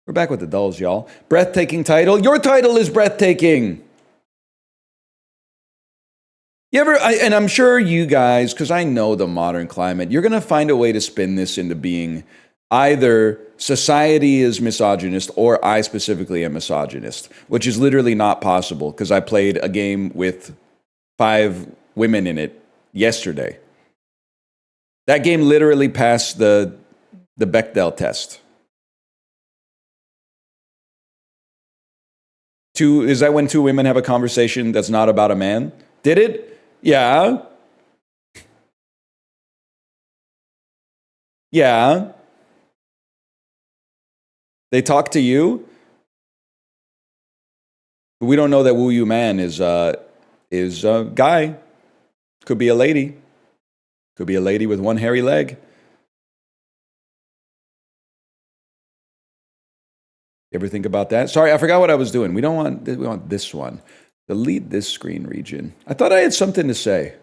We're back with the dulls, y'all. Breathtaking title. Your title is breathtaking. You ever, and I'm sure you guys, because I know the modern climate, you're going to find a way to spin this into being either society is misogynist or I specifically am misogynist, which is literally not possible because I played a game with 5 women in it yesterday. That game literally passed the Bechdel test. Is that when 2 women have a conversation that's not about a man? Did it? Yeah. Yeah. They talk to you. We don't know that Woo You Man is a guy. Could be a lady. Could be a lady with one hairy leg. You ever think about that? Sorry, I forgot what I was doing. We want this one. Delete this screen region. I thought I had something to say.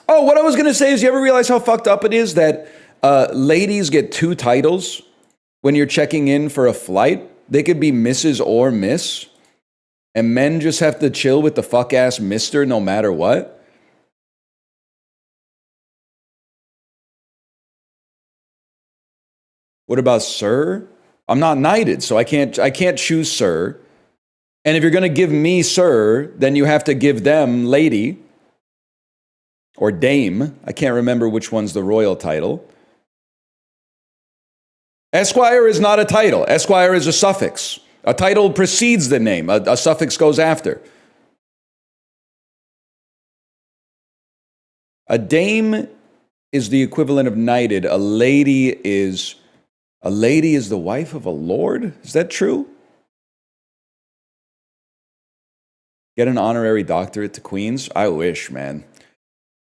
Oh, what I was going to say is, you ever realize how fucked up it is that ladies get 2 titles when you're checking in for a flight? They could be Mrs. or Miss. And men just have to chill with the fuck-ass Mister no matter what? What about Sir? I'm not knighted, so I can't choose Sir. And if you're going to give me Sir, then you have to give them Lady or Dame. I can't remember which one's the royal title. Esquire is not a title. Esquire is a suffix. A title precedes the name. A suffix goes after. A dame is the equivalent of knighted. A lady is the wife of a lord? Is that true? Get an honorary doctorate to Queens? I wish, man.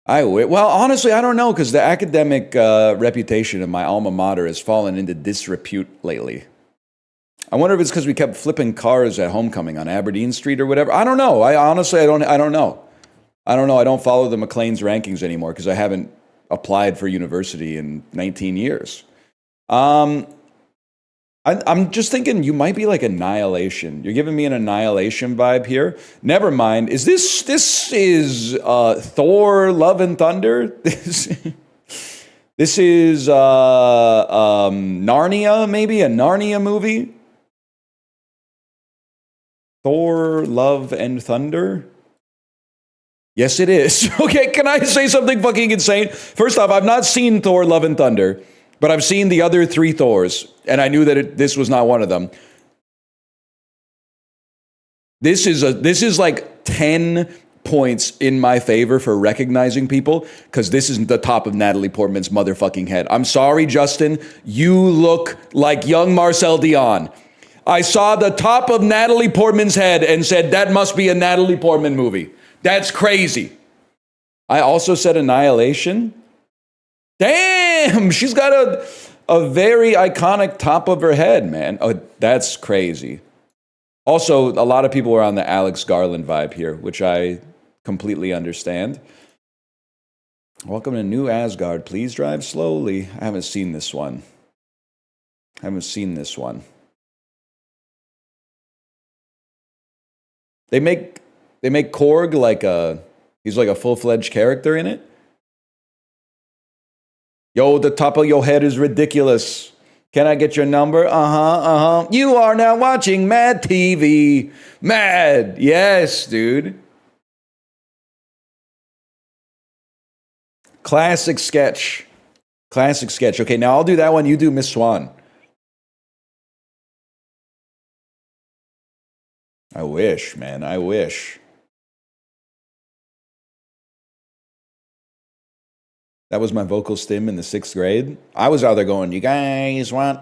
Well, honestly, I don't know, because the academic reputation of my alma mater has fallen into disrepute lately. I wonder if it's because we kept flipping cars at homecoming on Aberdeen Street or whatever. I don't know. I don't know. I don't follow the McLean's rankings anymore because I haven't applied for university in 19 years. I'm just thinking you might be like Annihilation. You're giving me an Annihilation vibe here. Never mind. Is this is Thor: Love and Thunder? This is Narnia, maybe a Narnia movie. Thor: Love and Thunder. Yes, it is. Okay, can I say something fucking insane? First off, I've not seen Thor: Love and Thunder, but I've seen the other 3 Thors, and I knew that this was not one of them. This is like 10 points in my favor for recognizing people, because this is the top of Natalie Portman's motherfucking head. I'm sorry, Justin. You look like young Marcel Dion. I saw the top of Natalie Portman's head and said, that must be a Natalie Portman movie. That's crazy. I also said Annihilation. Damn, she's got a very iconic top of her head, man. Oh, that's crazy. Also, a lot of people are on the Alex Garland vibe here, which I completely understand. Welcome to New Asgard. Please drive slowly. I haven't seen this one. They make Korg he's like a full-fledged character in it. Yo, the top of your head is ridiculous. Can I get your number? You are now watching Mad TV. Mad. Yes, dude. Classic sketch. Okay, now I'll do that one. You do Miss Swan. I wish, man. I wish. That was my vocal stim in the 6th grade. I was out there going, you guys want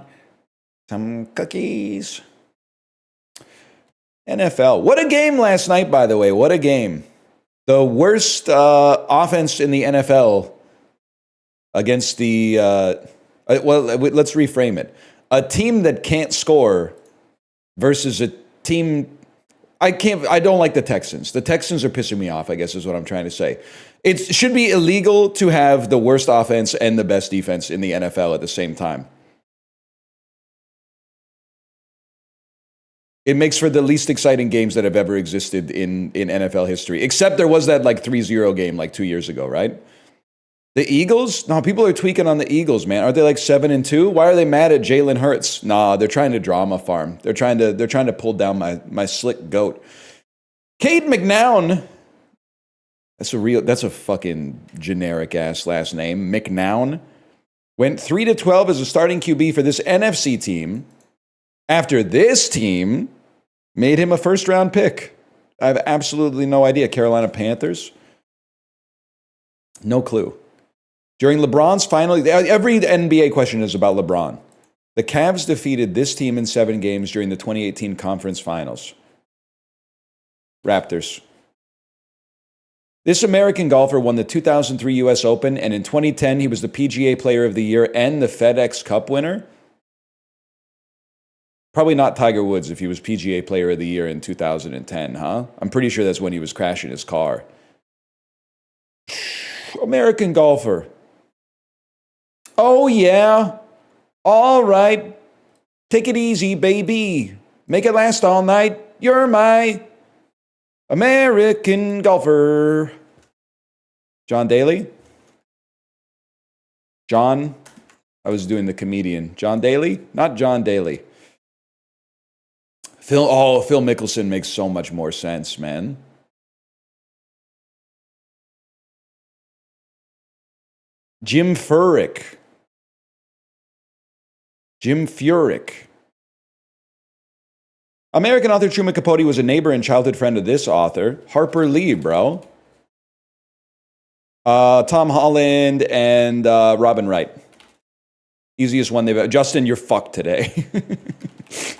some cookies? NFL. What a game last night, by the way. What a game. The worst offense in the NFL against the... well, let's reframe it. A team that can't score versus a team... I don't like the Texans. The Texans are pissing me off, I guess is what I'm trying to say. It should be illegal to have the worst offense and the best defense in the NFL at the same time. It makes for the least exciting games that have ever existed in NFL history. Except there was that like 3-0 game like 2 years ago, right? The Eagles? No, people are tweaking on the Eagles, man. Aren't they like 7-2? Why are they mad at Jalen Hurts? Nah, they're trying to drama farm. They're trying to pull down my slick goat. Cade McNown. That's a fucking generic ass last name. McNown went 3-12 as a starting QB for this NFC team after this team made him a first round pick. I have absolutely no idea. Carolina Panthers? No clue. During LeBron's final, every NBA question is about LeBron. The Cavs defeated this team in 7 games during the 2018 conference finals. Raptors. This American golfer won the 2003 U.S. Open, and in 2010, he was the PGA Player of the Year and the FedEx Cup winner. Probably not Tiger Woods if he was PGA Player of the Year in 2010, huh? I'm pretty sure that's when he was crashing his car. American golfer. Oh, yeah. All right. Take it easy, baby. Make it last all night. You're my American golfer. John Daly? John? I was doing the comedian. John Daly? Not John Daly. Phil Mickelson makes so much more sense, man. Jim Furyk. American author Truman Capote was a neighbor and childhood friend of this author. Harper Lee, bro. Tom Holland and Robin Wright. Easiest one they've ever. Justin, you're fucked today.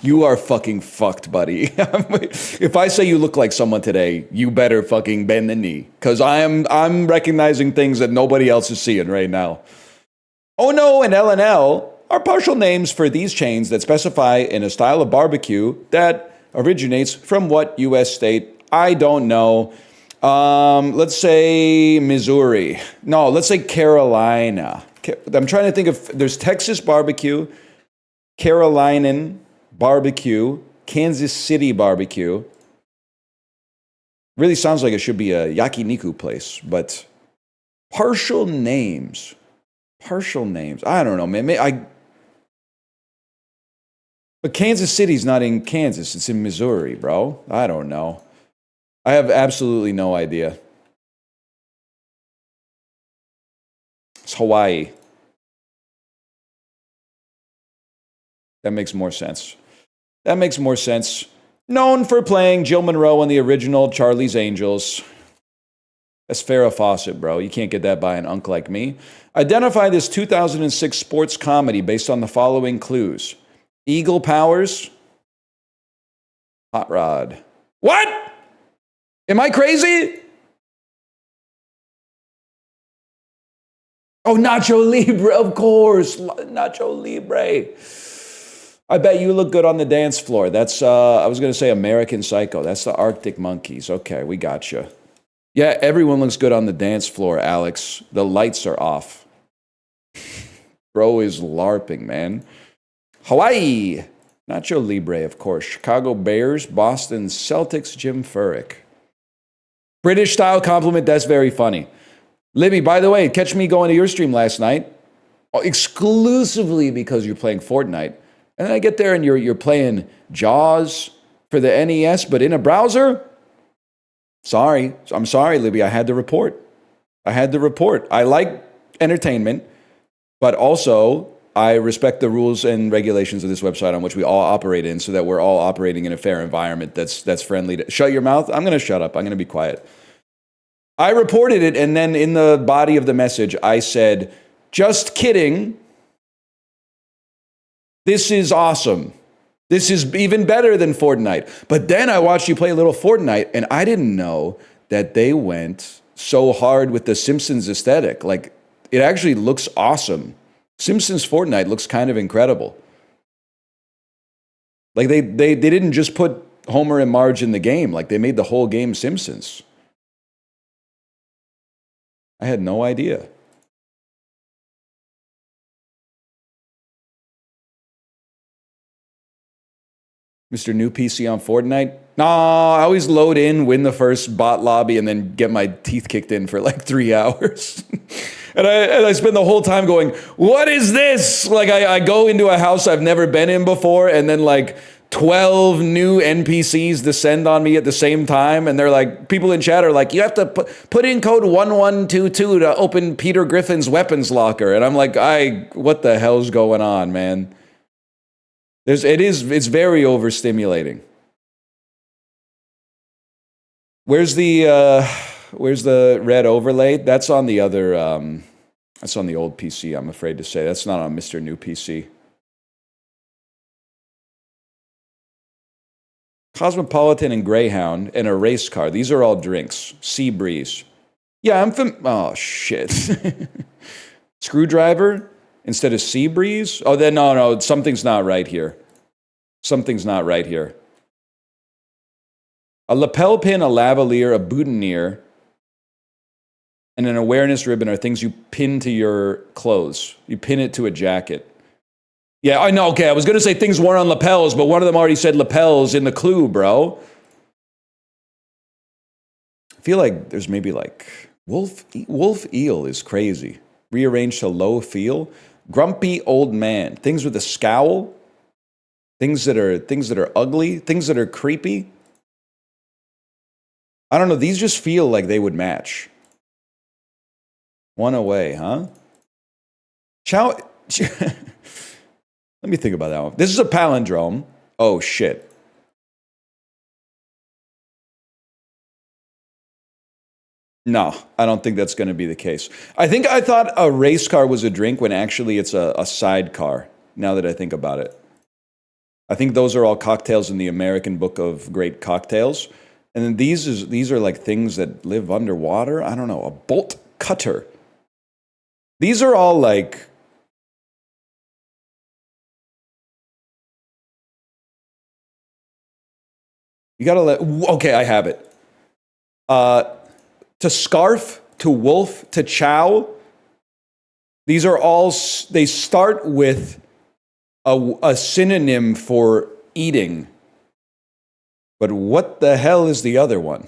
You are fucking fucked, buddy. If I say you look like someone today, you better fucking bend the knee. Because I'm recognizing things that nobody else is seeing right now. Oh no and L&L are partial names for these chains that specify in a style of barbecue that originates from what U.S. state? I don't know. Let's say Missouri. No, let's say Carolina. I'm trying to think of, there's Texas barbecue, Carolinan barbecue, Kansas City barbecue. Really sounds like it should be a yakiniku place, but partial names. I don't know, man. But Kansas City's not in Kansas. It's in Missouri, bro. I don't know. I have absolutely no idea. It's Hawaii. That makes more sense. Known for playing Jill Monroe in the original Charlie's Angels. That's Farrah Fawcett, bro. You can't get that by an unk like me. Identify this 2006 sports comedy based on the following clues. Eagle Powers. Hot Rod. What? Am I crazy? Oh, Nacho Libre, of course. Nacho Libre. I bet you look good on the dance floor. That's, I was going to say American Psycho. That's the Arctic Monkeys. Okay, we got you. Yeah, everyone looks good on the dance floor, Alex. The lights are off. Bro is LARPing, man. Hawaii. Nacho Libre, of course. Chicago Bears, Boston Celtics, Jim Furyk. British style compliment, that's very funny. Libby, by the way, catch me going to your stream last night, exclusively because you're playing Fortnite. And then I get there and you're playing Jaws for the NES, but in a browser? Sorry. I'm sorry, Libby. I had to report. I like entertainment, but also I respect the rules and regulations of this website on which we all operate in so that we're all operating in a fair environment that's friendly. Shut your mouth. I'm going to shut up. I'm going to be quiet. I reported it, and then in the body of the message, I said, just kidding. This is awesome. This is even better than Fortnite. But then I watched you play a little Fortnite, and I didn't know that they went so hard with the Simpsons aesthetic. Like, it actually looks awesome. Simpsons Fortnite looks kind of incredible. Like, they didn't just put Homer and Marge in the game. Like, they made the whole game Simpsons. I had no idea. Mr. New PC on Fortnite? Nah, I always load in, win the first bot lobby, and then get my teeth kicked in for like 3 hours. and I spend the whole time going, what is this? Like I go into a house I've never been in before, and then like 12 new NPCs descend on me at the same time, and they're like, people in chat are like, you have to put in code 1122 to open Peter Griffin's weapons locker. And I'm like, what the hell's going on, man? It's very overstimulating. Where's the red overlay? That's on the other, that's on the old PC, I'm afraid to say. That's not on Mr. New PC. Cosmopolitan and Greyhound and a race car. These are all drinks. Sea Breeze. Yeah, oh, shit. Screwdriver instead of Sea Breeze? Oh, then no, something's not right here. Something's not right here. A lapel pin, a lavalier, a boutonniere, and an awareness ribbon are things you pin to your clothes. You pin it to a jacket. Yeah, I know. Okay, I was going to say things worn on lapels, but one of them already said lapels in the clue, bro. I feel like there's maybe like wolf eel is crazy. Rearranged to low feel. Grumpy old man. Things with a scowl. Things that are ugly. Things that are creepy. I don't know. These just feel like they would match. One away, huh? Let me think about that one. This is a palindrome. Oh, shit. No, I don't think that's going to be the case. I thought a race car was a drink when actually it's a sidecar, now that I think about it. I think those are all cocktails in the American Book of Great Cocktails. And then these are like things that live underwater. I don't know, a bolt cutter. These are all like... You gotta let... Okay, I have it. To scarf, to wolf, to chow. These are all... They start with a synonym for eating. But what the hell is the other one?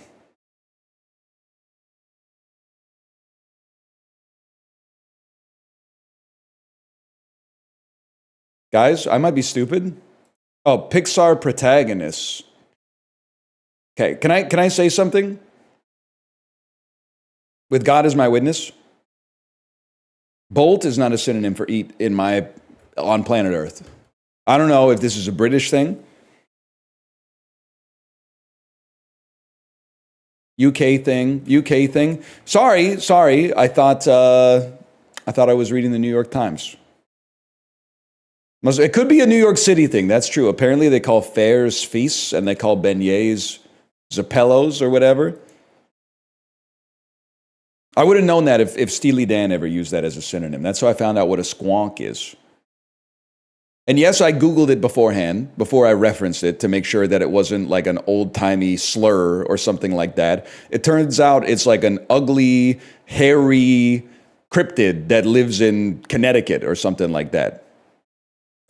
Guys, I might be stupid. Oh, Pixar protagonists. Okay, can I say something? With God as my witness, bolt is not a synonym for eat on planet Earth. I don't know if this is a British thing. UK thing. Sorry. I thought I was reading the New York Times. It could be a New York City thing. That's true. Apparently, they call fairs feasts, and they call beignets zappellos or whatever. I would have known that if Steely Dan ever used that as a synonym. That's how I found out what a squonk is. And yes, I Googled it beforehand, before I referenced it, to make sure that it wasn't like an old-timey slur or something like that. It turns out it's like an ugly, hairy cryptid that lives in Connecticut or something like that.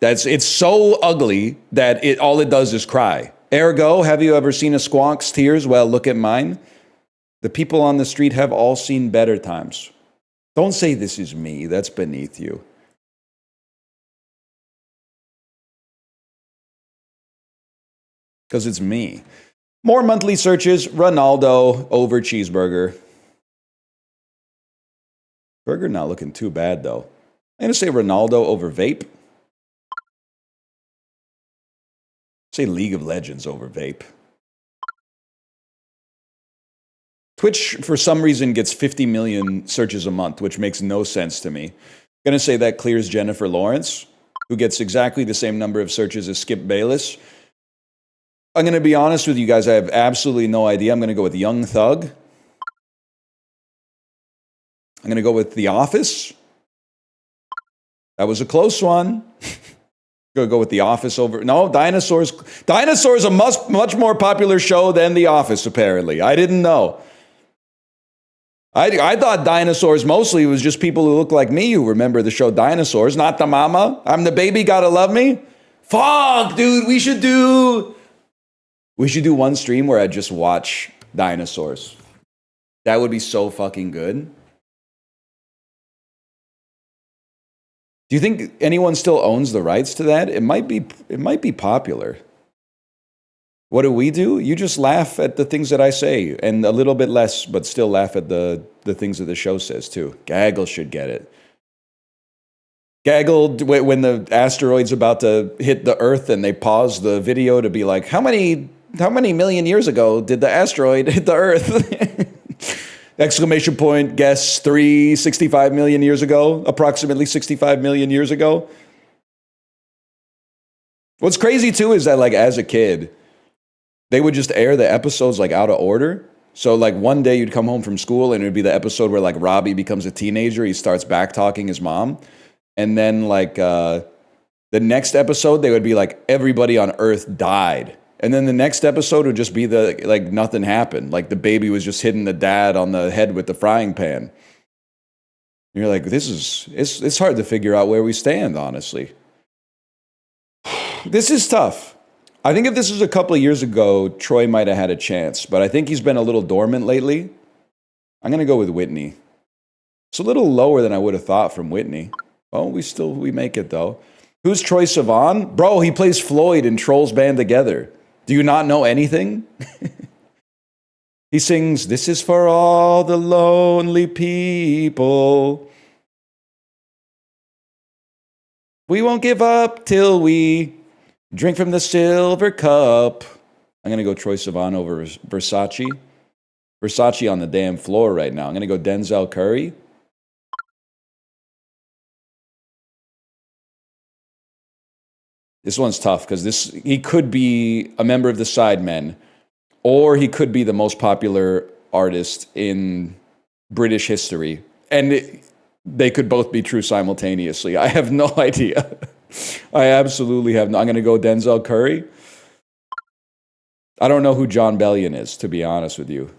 It's so ugly that all it does is cry. Ergo, have you ever seen a squonk's tears? Well, look at mine. The people on the street have all seen better times. Don't say this is me. That's beneath you. Because it's me. More monthly searches. Ronaldo over cheeseburger. Burger not looking too bad, though. I'm going to say Ronaldo over vape. Say League of Legends over vape. Twitch, for some reason, gets 50 million searches a month, which makes no sense to me. I'm going to say that clears Jennifer Lawrence, who gets exactly the same number of searches as Skip Bayless. I'm going to be honest with you guys. I have absolutely no idea. I'm going to go with Young Thug. I'm going to go with The Office. That was a close one. Going to go with The Office over... No, Dinosaurs. Dinosaurs a much more popular show than The Office, apparently. I didn't know. I thought Dinosaurs mostly was just people who look like me who remember the show Dinosaurs, not the mama. I'm the baby, gotta love me. Fuck, dude, we should do We should do one stream where I just watch dinosaurs. That would be so fucking good. Do you think anyone still owns the rights to that? It might be popular. What do? You just laugh at the things that I say, and a little bit less, but still laugh at the things that the show says too. Gaggle should get it. Gaggle, when the asteroid's about to hit the Earth and they pause the video to be like, how many million years ago did the asteroid hit the Earth? Exclamation point, guess 365 million years ago, approximately 65 million years ago. What's crazy too is that, like, as a kid, they would just air the episodes like out of order. So like one day you'd come home from school and it would be the episode where like Robbie becomes a teenager, he starts back talking his mom. And then like the next episode they would be like everybody on Earth died. And then the next episode would just be the like nothing happened. Like the baby was just hitting the dad on the head with the frying pan. And you're like, it's hard to figure out where we stand, honestly. This is tough. I think if this was a couple of years ago, Troy might have had a chance, but I think he's been a little dormant lately. I'm going to go with Whitney. It's a little lower than I would have thought from Whitney. Oh, we make it though. Who's Troy Sivan? Bro, he plays Floyd in Trolls Band Together. Do you not know anything? He sings, "This is for all the lonely people. We won't give up till we drink from the silver cup." I'm going to go Troye Sivan over Versace. Versace on the damn floor right now. I'm going to go Denzel Curry. This one's tough because he could be a member of the Sidemen, or he could be the most popular artist in British history. And they could both be true simultaneously. I have no idea. I absolutely have no. I'm going to go Denzel Curry. I don't know who John Bellion is, to be honest with you.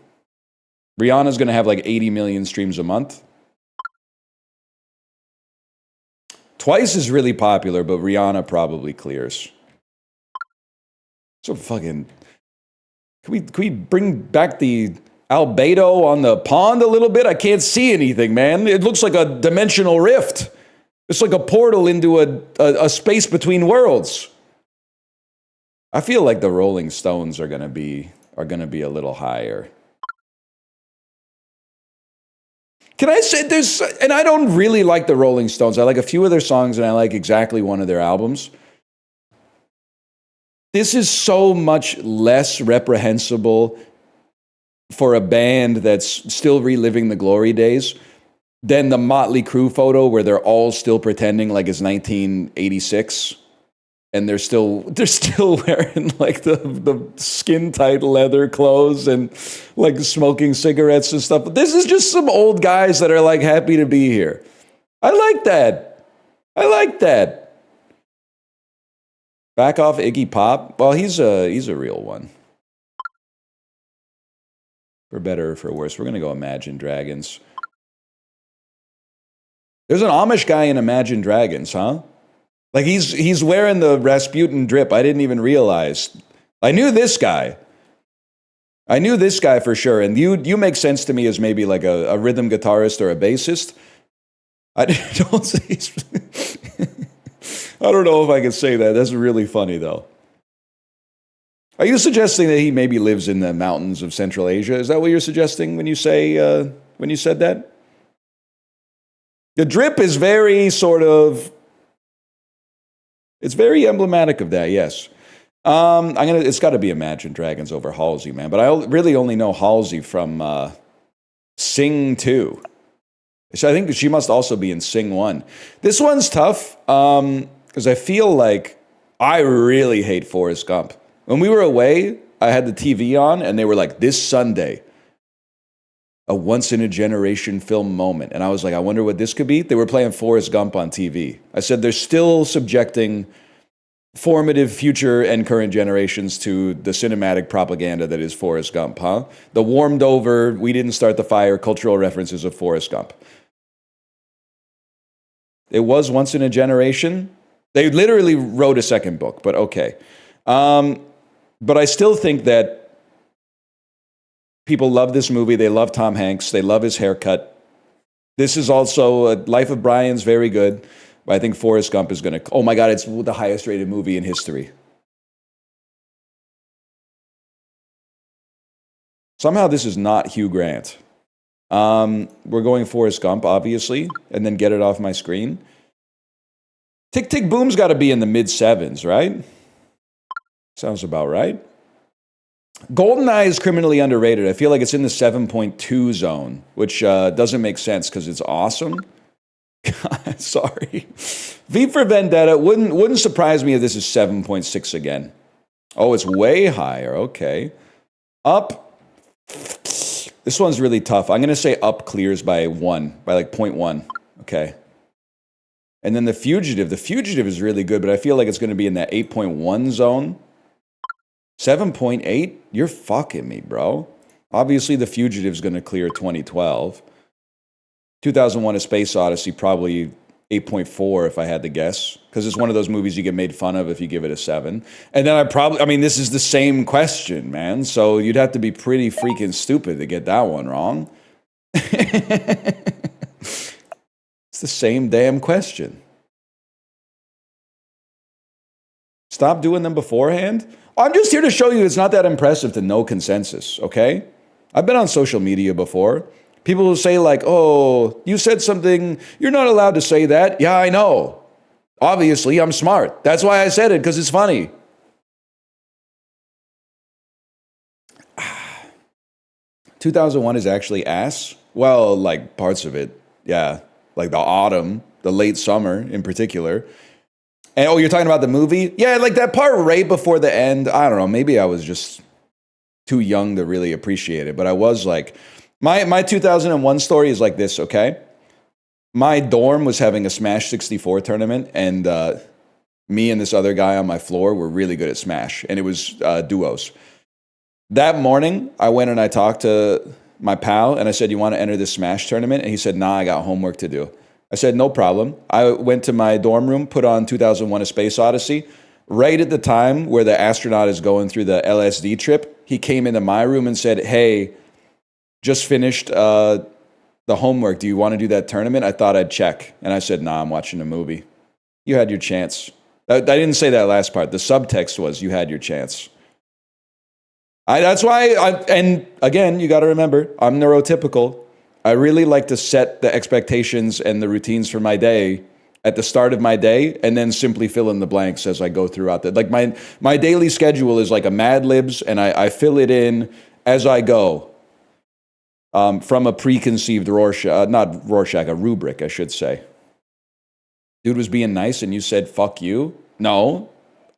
Rihanna's going to have like 80 million streams a month. Twice is really popular, but Rihanna probably clears. So fucking... Can we bring back the albedo on the pond a little bit? I can't see anything, man. It looks like a dimensional rift. It's like a portal into a space between worlds. I feel like the Rolling Stones are gonna be a little higher. Can I say and I don't really like the Rolling Stones. I like a few of their songs and I like exactly one of their albums. This is so much less reprehensible for a band that's still reliving the glory days than the Motley Crue photo where they're all still pretending like it's 1986 and they're still wearing like the skin tight leather clothes and like smoking cigarettes and stuff. This is just some old guys that are like happy to be here. I like that. Back off Iggy Pop. Well, he's a real one. For better or for worse, we're gonna go Imagine Dragons. There's an Amish guy in Imagine Dragons, huh? Like he's wearing the Rasputin drip. I didn't even realize. I knew this guy for sure. And you make sense to me as maybe like a rhythm guitarist or a bassist. I don't know if I can say that. That's really funny though. Are you suggesting that he maybe lives in the mountains of Central Asia? Is that what you're suggesting when you said that? The drip is very it's very emblematic of that, yes. It's got to be Imagine Dragons over Halsey, man. But I really only know Halsey from Sing 2. So I think she must also be in Sing 1. This one's tough because I feel like I really hate Forrest Gump. When we were away, I had the TV on, and they were like, this Sunday, a once-in-a-generation film moment. And I was like, I wonder what this could be. They were playing Forrest Gump on TV. I said, they're still subjecting formative future and current generations to the cinematic propaganda that is Forrest Gump, huh? The warmed over, we didn't start the fire, cultural references of Forrest Gump. It was once in a generation. They literally wrote a second book, but okay. But I still think that people love this movie. They love Tom Hanks. They love his haircut. This is also Life of Brian's very good. But I think Forrest Gump is going to. Oh my God, it's the highest rated movie in history. Somehow this is not Hugh Grant. We're going Forrest Gump, obviously, and then get it off my screen. Tick Tick Boom's got to be in the mid sevens, right? Sounds about right. GoldenEye is criminally underrated. I feel like it's in the 7.2 zone, which doesn't make sense because it's awesome. God, sorry. V for Vendetta wouldn't surprise me if this is 7.6 again. Oh, it's way higher. Okay. Up. This one's really tough. I'm going to say Up clears by like 0.1. Okay. And then The Fugitive. The Fugitive is really good, but I feel like it's going to be in that 8.1 zone. 7.8? You're fucking me, bro. Obviously, The Fugitive's going to clear 2012. 2001: A Space Odyssey, probably 8.4 if I had to guess, because it's one of those movies you get made fun of if you give it a 7. And then this is the same question, man. So you'd have to be pretty freaking stupid to get that one wrong. It's the same damn question. Stop doing them beforehand. I'm just here to show you it's not that impressive to know consensus, okay? I've been on social media before. People will say like, oh, you said something, you're not allowed to say that. Yeah, I know. Obviously, I'm smart. That's why I said it, because it's funny. Ah. 2001 is actually ass. Well, like parts of it, yeah. Like the autumn, the late summer in particular. And oh, you're talking about the movie? Yeah, like that part right before the end. I don't know, maybe I was just too young to really appreciate it. But I was like, my 2001 story is like this, okay? My dorm was having a Smash 64 tournament, and me and this other guy on my floor were really good at Smash, and it was duos. That morning, I went and I talked to my pal, and I said, you want to enter this Smash tournament? And he said, nah, I got homework to do. I said, no problem. I went to my dorm room, put on 2001: A Space Odyssey. Right at the time where the astronaut is going through the LSD trip, he came into my room and said, hey, just finished the homework. Do you want to do that tournament? I thought I'd check. And I said, nah, I'm watching a movie. You had your chance. I didn't say that last part. The subtext was, you had your chance. That's why, and again, you got to remember, I'm neurotypical. I really like to set the expectations and the routines for my day at the start of my day, and then simply fill in the blanks as I go throughout that. Like my daily schedule is like a Mad Libs, and I fill it in as I go. From a preconceived a rubric, I should say. Dude was being nice and you said, fuck you? No.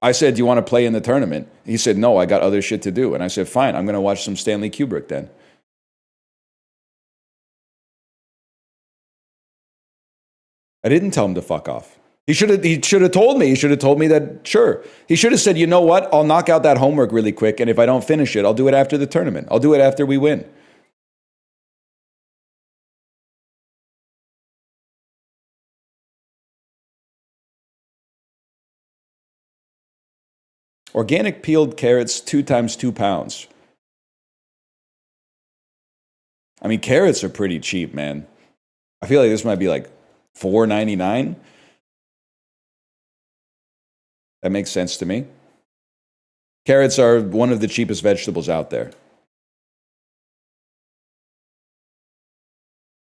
I said, do you want to play in the tournament? He said, no, I got other shit to do. And I said, fine, I'm going to watch some Stanley Kubrick then. I didn't tell him to fuck off. He should have told me. He should have told me that, sure. He should have said, you know what? I'll knock out that homework really quick, and if I don't finish it, I'll do it after the tournament. I'll do it after we win. Organic peeled carrots, 2 times 2 pounds. I mean, carrots are pretty cheap, man. I feel like this might be like $4.99. That makes sense to me. Carrots are one of the cheapest vegetables out there.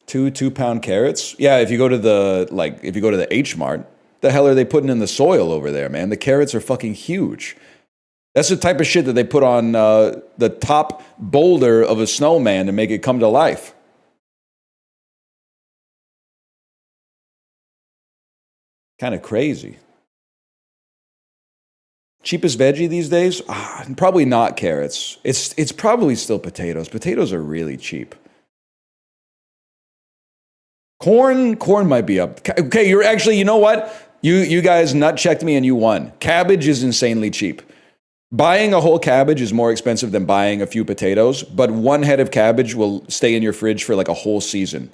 2-pound carrots? Yeah, if you go to the H Mart, the hell are they putting in the soil over there, man? The carrots are fucking huge. That's the type of shit that they put on the top boulder of a snowman to make it come to life. Kind of crazy. Cheapest veggie these days? Probably not carrots. It's probably still potatoes. Potatoes are really cheap. Corn might be up. Okay, you're actually, you know what? You guys nut checked me and you won. Cabbage is insanely cheap. Buying a whole cabbage is more expensive than buying a few potatoes, but one head of cabbage will stay in your fridge for like a whole season.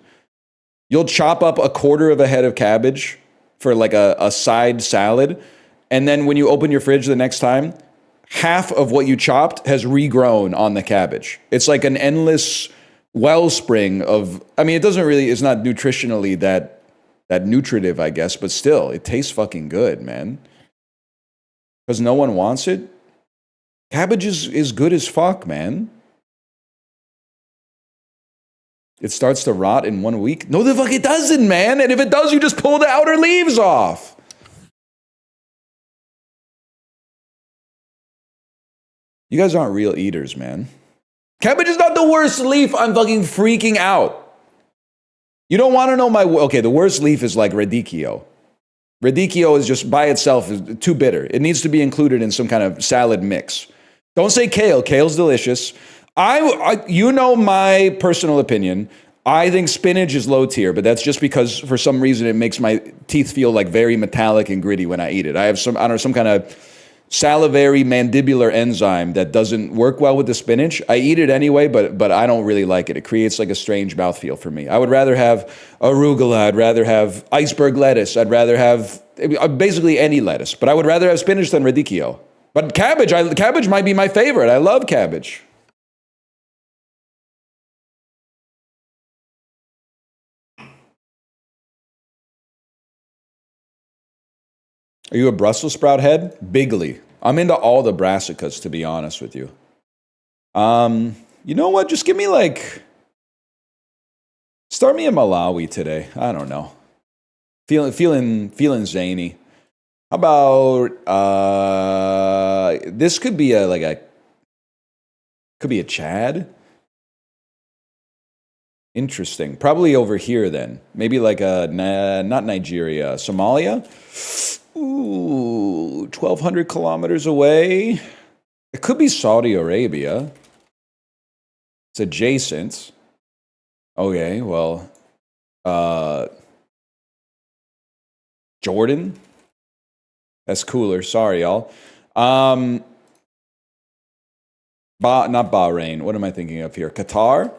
You'll chop up a quarter of a head of cabbage for like a side salad, and then when you open your fridge the next time, half of what you chopped has regrown on the cabbage. It's like an endless wellspring of, I mean, it's not nutritionally that nutritive, I guess, but still, it tastes fucking good, man. Because no one wants it. Cabbage is good as fuck, man. It starts to rot in 1 week. No, the fuck it doesn't, man. And if it does, you just pull the outer leaves off. You guys aren't real eaters, man. Cabbage is not the worst leaf. I'm fucking freaking out. You don't want to know the worst leaf is like radicchio. Radicchio is just by itself is too bitter. It needs to be included in some kind of salad mix. Don't say kale. Kale's delicious. You know my personal opinion. I think spinach is low tier, but that's just because for some reason it makes my teeth feel like very metallic and gritty when I eat it. I have some kind of salivary mandibular enzyme that doesn't work well with the spinach. I eat it anyway, but I don't really like it. It creates like a strange mouthfeel for me. I would rather have arugula. I'd rather have iceberg lettuce. I'd rather have basically any lettuce, but I would rather have spinach than radicchio. But cabbage might be my favorite. I love cabbage. Are you a Brussels sprout head? Bigly. I'm into all the brassicas, to be honest with you. You know what? Just give me start me in Malawi today. I don't know. Feeling zany. How about this could be could be a Chad. Interesting. Probably over here then. Maybe like not Nigeria, Somalia. Ooh, 1,200 kilometers away. It could be Saudi Arabia. It's adjacent. Okay, well, Jordan. That's cooler. Sorry, y'all. Not Bahrain. What am I thinking of here? Qatar.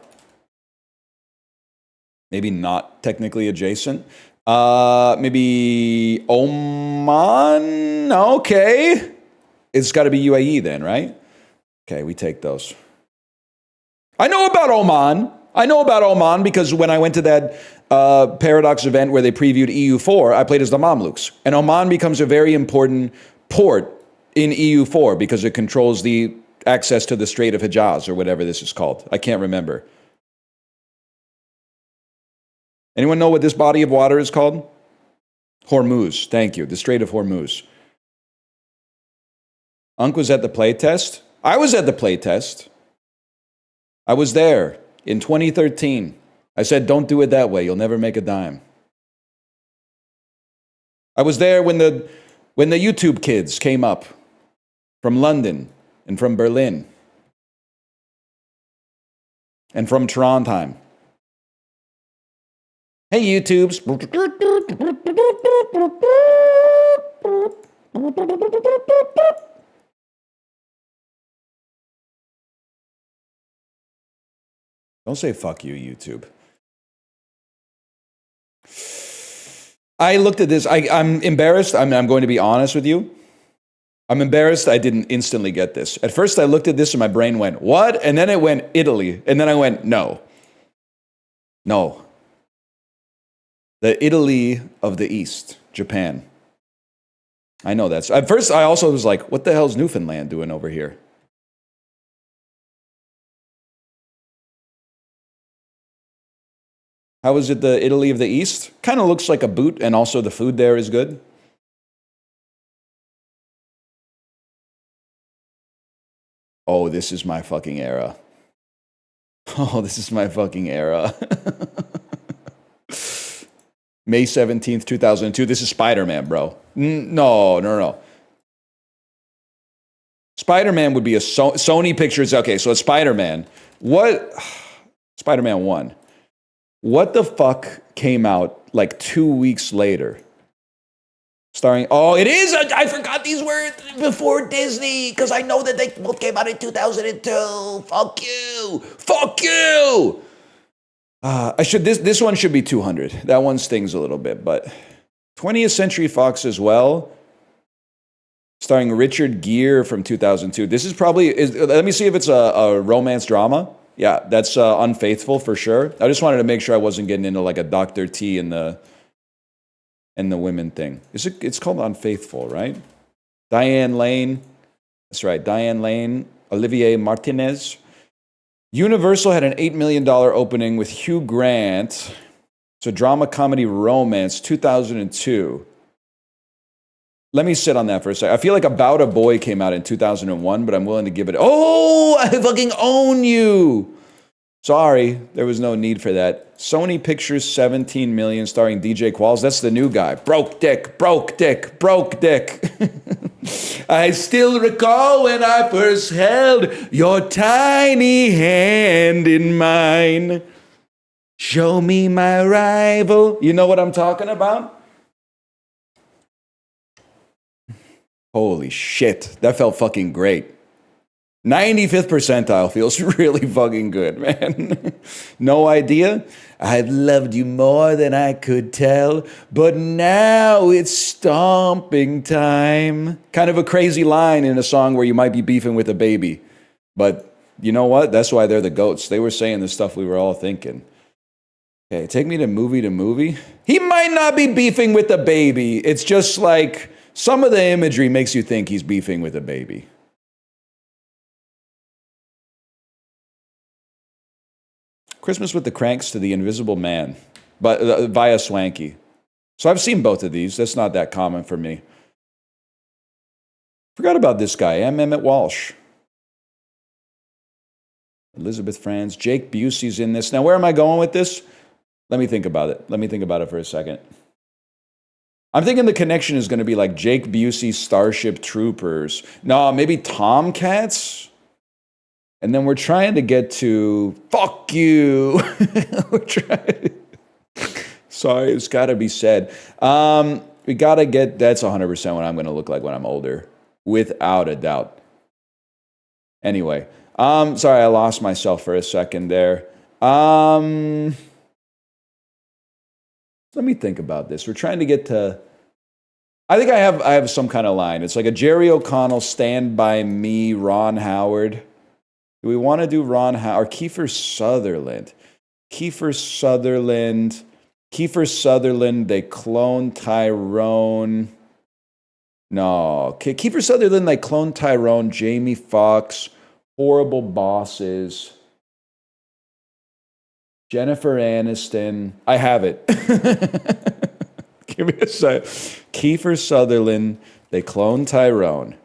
Maybe not technically adjacent. Maybe Oman. Okay. It's got to be UAE then, right? Okay, we take those. I know about Oman because when I went to that Paradox event where they previewed EU4, I played as the Mamluks. And Oman becomes a very important port in EU4 because it controls the access to the Strait of Hejaz or whatever this is called. I can't remember. Anyone know what this body of water is called? Hormuz. Thank you. The Strait of Hormuz. Unc was at the playtest. I was at the playtest. I was there in 2013. I said, don't do it that way. You'll never make a dime. I was there when the YouTube kids came up from London and from Berlin and from Trondheim. Hey, YouTubes. Don't say fuck you, YouTube. I looked at this. I'm embarrassed. I'm going to be honest with you. I'm embarrassed I didn't instantly get this. At first, I looked at this and my brain went, what? And then it went, Italy. And then I went, no. No. The Italy of the East, Japan. I know that. At first, I also was like, what the hell's Newfoundland doing over here? How is it the Italy of the East? Kind of looks like a boot, and also the food there is good. Oh, this is my fucking era. Oh, this is my fucking era. May 17th, 2002. This is Spider-Man, bro. No. Spider-Man would be a Sony Pictures. Okay, so it's Spider-Man. What? Spider-Man 1. What the fuck came out like 2 weeks later? Starring, oh, it is. I forgot these were before Disney because I know that they both came out in 2002. Fuck you. This one should be 200. That one stings a little bit, but 20th Century Fox as well. starring Richard Gere from 2002. This is probably, let me see if it's a romance drama. Yeah, that's Unfaithful for sure. I just wanted to make sure I wasn't getting into like a Dr. T and the women thing. It's called Unfaithful, right? Diane Lane. That's right, Diane Lane, Olivier Martinez. Universal had an $8 million opening with Hugh Grant. It's a drama comedy romance, 2002. Let me sit on that for a second. I feel like About a Boy came out in 2001, but I'm willing to give it. Oh, I fucking own you. Sorry, there was no need for that. Sony Pictures 17 million starring DJ Qualls. That's the new guy. Broke dick, broke dick, broke dick. I still recall when I first held your tiny hand in mine. Show me my rival. You know what I'm talking about? Holy shit, that felt fucking great. 95th percentile feels really fucking good, man. No idea? I've loved you more than I could tell, but now it's stomping time. Kind of a crazy line in a song where you might be beefing with a baby. But you know what? That's why they're the GOATs. They were saying the stuff we were all thinking. Okay, take me to movie. He might not be beefing with a baby. It's just like some of the imagery makes you think he's beefing with a baby. Christmas with the Cranks to the Invisible Man, but via Swanky. So I've seen both of these. That's not that common for me. Forgot about this guy, M. Emmett Walsh. Elizabeth Franz. Jake Busey's in this. Now, where am I going with this? Let me think about it for a second. I'm thinking the connection is going to be like Jake Busey, Starship Troopers. No, maybe Tomcats? And then we're trying to get to, fuck you. We're trying. Sorry, it's got to be said. We got to get, that's 100% what I'm going to look like when I'm older. Without a doubt. Anyway, sorry, I lost myself for a second there. Let me think about this. We're trying to get to, I think I have some kind of line. It's like a Jerry O'Connell, Stand By Me, Ron Howard. Do we want to do Ron Howard or Kiefer Sutherland? Kiefer Sutherland, they clone Tyrone. No. Kiefer Sutherland, they clone Tyrone, Jamie Foxx, Horrible Bosses, Jennifer Aniston. I have it. Give me a sec. Kiefer Sutherland, they clone Tyrone,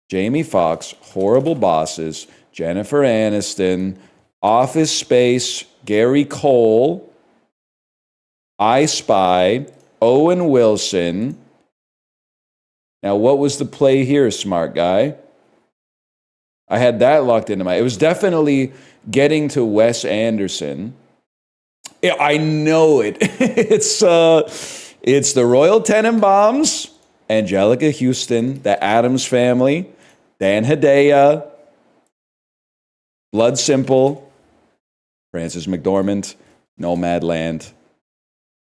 Jamie Foxx, Horrible Bosses, Jennifer Aniston, Office Space, Gary Cole, I Spy, Owen Wilson. Now, what was the play here, smart guy? I had that locked into it was definitely getting to Wes Anderson. Yeah, I know it. It's the Royal Tenenbaums, Angelica Houston, the Addams Family, Dan Hedaya, Blood Simple, Frances McDormand, Nomadland,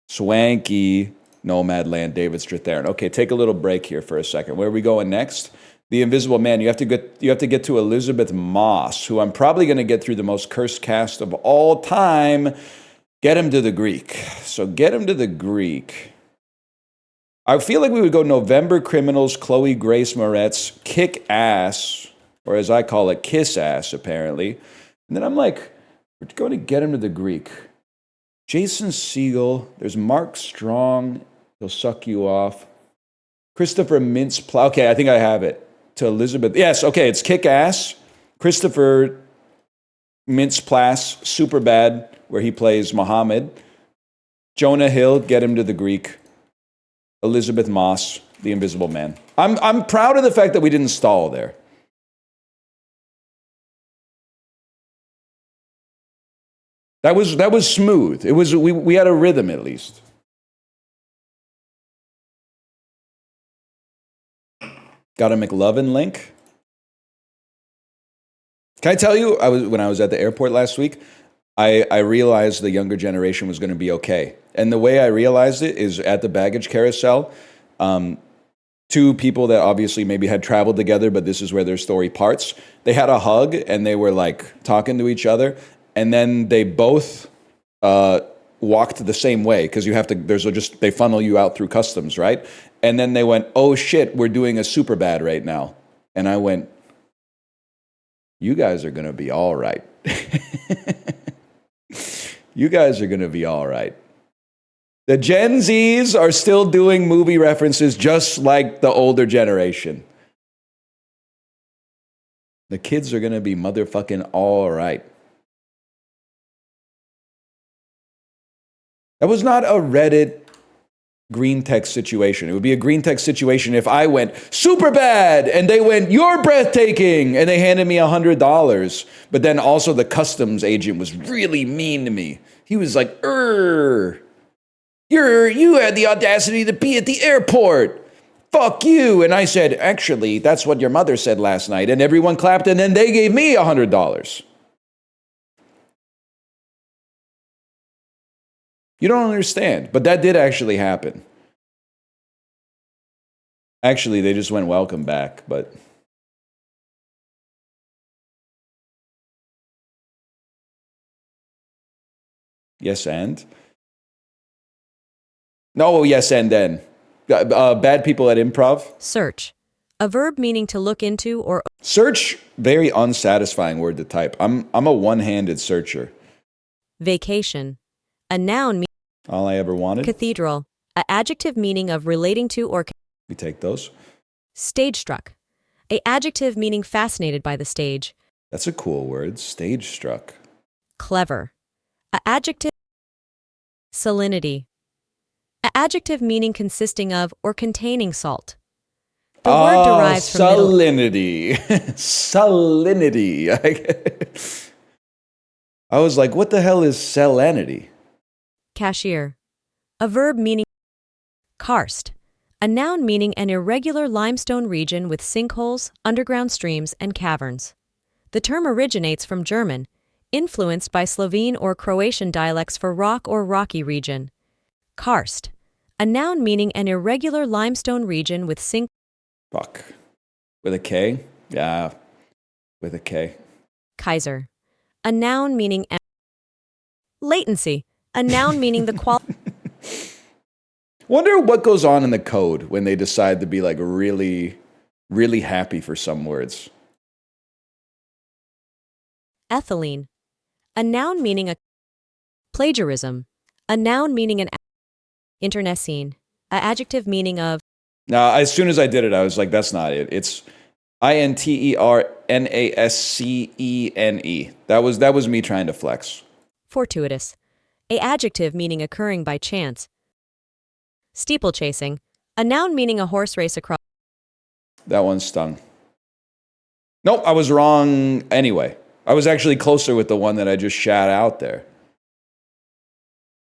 Swanky, Nomadland, David Strathairn. Okay, take a little break here for a second. Where are we going next? The Invisible Man. You have to get to Elizabeth Moss, who I'm probably going to get through the most cursed cast of all time. Get him to the Greek. So get him to the Greek. I feel like we would go November Criminals, Chloe Grace Moretz, Kick Ass, or as I call it, Kiss Ass, apparently. And then I'm like, we're going to get him to the Greek. Jason Segel, there's Mark Strong, he'll suck you off. Christopher Mintz-Plasse, okay, I think I have it. To Elizabeth, yes, okay, it's Kick Ass. Christopher Mintz-Plasse, Superbad, where he plays Muhammad. Jonah Hill, get him to the Greek. Elizabeth Moss, The Invisible Man. I'm proud of the fact that we didn't stall there. That was smooth. It was we had a rhythm at least. Got a McLovin link. Can I tell you, when I was at the airport last week, I realized the younger generation was going to be okay. And the way I realized it is at the baggage carousel. two people that obviously maybe had traveled together, but this is where their story parts. They had a hug and they were like talking to each other, and then they both walked the same way because you have to. They funnel you out through customs, right? And then they went, "Oh shit, we're doing a super bad right now," and I went, "You guys are gonna be all right. You guys are gonna be all right." The Gen Zs are still doing movie references just like the older generation. The kids are going to be motherfucking all right. That was not a Reddit green text situation. It would be a green text situation if I went, super bad, and they went, you're breathtaking, and they handed me $100. But then also the customs agent was really mean to me. He was like, You had the audacity to be at the airport. Fuck you. And I said, actually, that's what your mother said last night. And everyone clapped, and then they gave me $100. You don't understand, but that did actually happen. Actually, they just went, welcome back, but... Yes, and? No, yes, and then. Bad people at improv. Search. A verb meaning to look into or... Search, very unsatisfying word to type. I'm a one-handed searcher. Vacation. A noun. All I ever wanted. Cathedral. A adjective meaning of relating to or... We take those. Stage struck. A adjective meaning fascinated by the stage. That's a cool word. Stage struck. Clever. A adjective. Salinity. A adjective meaning consisting of or containing salt. The word derives from salinity. Salinity. I was like, what the hell is salinity? Cashier. A verb meaning karst. A noun meaning an irregular limestone region with sinkholes, underground streams, and caverns. The term originates from German, influenced by Slovene or Croatian dialects for rock or rocky region. Karst. A noun meaning an irregular limestone region with sink... Fuck. With a K? Yeah, with a K. Kaiser. A noun meaning... Latency. A noun meaning the quality... Wonder what goes on in the code when they decide to be like really, really happy for some words. Ethylene. A noun meaning a... Plagiarism. A noun meaning an... Internecine. A adjective meaning of... Now, as soon as I did it, I was like, that's not it. It's INTERNASCENE. That was me trying to flex. Fortuitous. A adjective meaning occurring by chance. Steeplechasing. A noun meaning a horse race across... That one stung. Nope, I was wrong anyway. I was actually closer with the one that I just shat out there.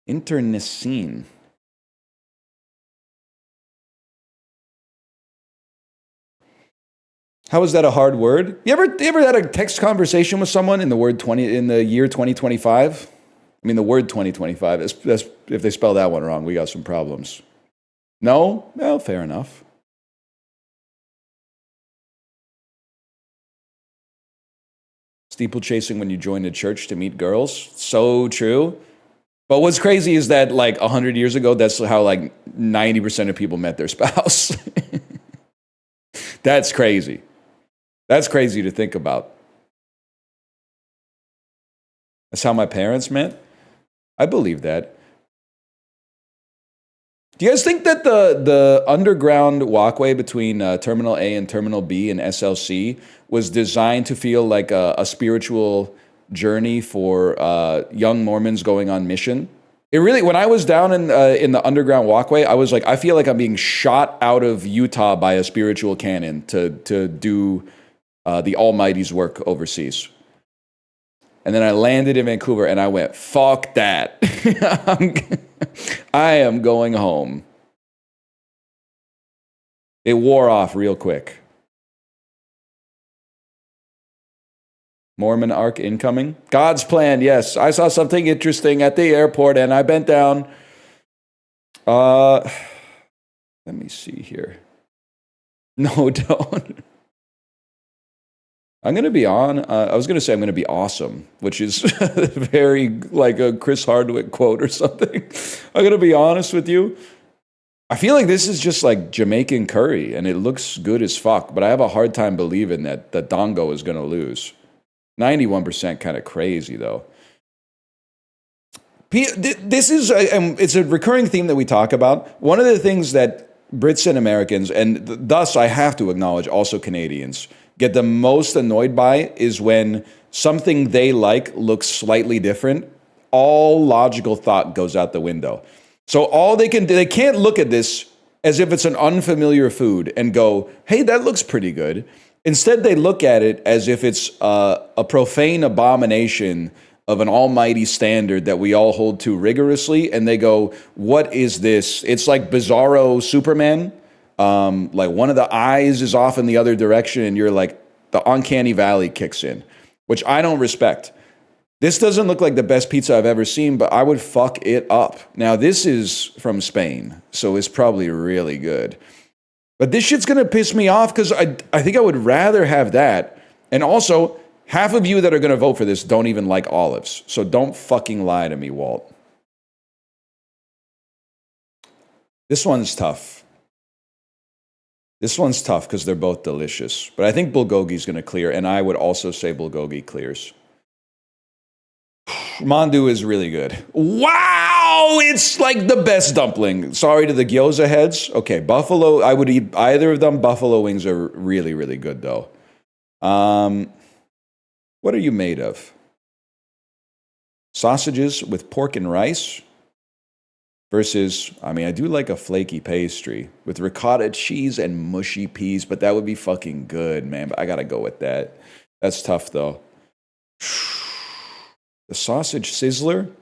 Internecine. How is that a hard word? You ever had a text conversation with someone in the year 2025? I mean, the word 2025. That's, if they spell that one wrong, we got some problems. No? Well, fair enough. Steeplechasing when you join a church to meet girls. So true. But what's crazy is that like 100 years ago, that's how like 90% of people met their spouse. That's crazy. That's crazy to think about. That's how my parents met? I believe that. Do you guys think that the underground walkway between Terminal A and Terminal B and SLC was designed to feel like a spiritual journey for young Mormons going on mission? It really, when I was down in the underground walkway, I was like, I feel like I'm being shot out of Utah by a spiritual cannon to do the Almighty's work overseas. And then I landed in Vancouver and I went, fuck that. I am going home. It wore off real quick. Mormon Ark incoming. God's plan, yes. I saw something interesting at the airport and I bent down. Let me see here. No, don't. I'm going to be on. I was going to say I'm going to be awesome, which is very like a Chris Hardwick quote or something. I'm going to be honest with you. I feel like this is just like Jamaican curry and it looks good as fuck, but I have a hard time believing that the Dongo is going to lose. 91% kind of crazy though. This is it's a recurring theme that we talk about. One of the things that Brits and Americans, and thus I have to acknowledge also Canadians, get the most annoyed by is when something they like looks slightly different. All logical thought goes out the window. So all they can do, they can't look at this as if it's an unfamiliar food and go, hey, that looks pretty good. Instead, they look at it as if it's a profane abomination of an almighty standard that we all hold to rigorously. And they go, what is this? It's like Bizarro Superman. Like one of the eyes is off in the other direction and you're like, the uncanny valley kicks in, which I don't respect. This doesn't look like the best pizza I've ever seen, but I would fuck it up. Now, this is from Spain, so it's probably really good. But this shit's going to piss me off because I think I would rather have that. And also, half of you that are going to vote for this don't even like olives. So don't fucking lie to me, Walt. This one's tough. This one's tough because they're both delicious. But I think bulgogi's going to clear, and I would also say bulgogi clears. Mandu is really good. Wow! It's like the best dumpling. Sorry to the gyoza heads. Okay, buffalo, I would eat either of them. Buffalo wings are really, really good, though. What are you made of? Sausages with pork and rice versus, I mean, I do like a flaky pastry with ricotta cheese and mushy peas, but that would be fucking good, man. But I gotta go with that. That's tough, though. The sausage sizzler,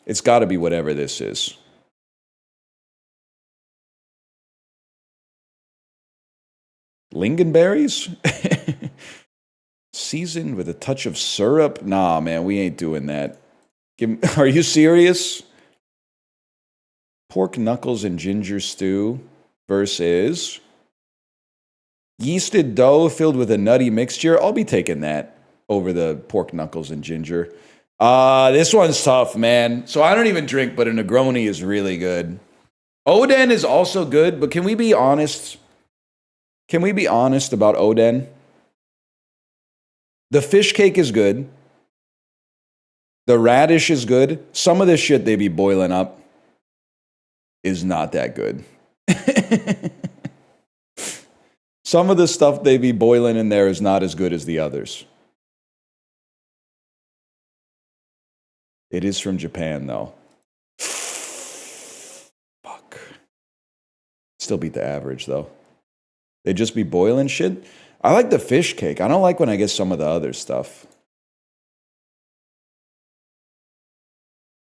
it's got to be whatever this is. Lingonberries? Seasoned with a touch of syrup? Nah, man, we ain't doing that. Are you serious? Pork knuckles and ginger stew versus yeasted dough filled with a nutty mixture. I'll be taking that over the pork knuckles and ginger. This one's tough, man. So I don't even drink, but a Negroni is really good. Oden is also good, but can we be honest? Can we be honest about Oden? The fish cake is good. The radish is good. Some of this shit they be boiling up is not that good. Some of the stuff they be boiling in there is not as good as the others. It is from Japan, though. Fuck. Still beat the average, though. They just be boiling shit. I like the fish cake. I don't like when I get some of the other stuff.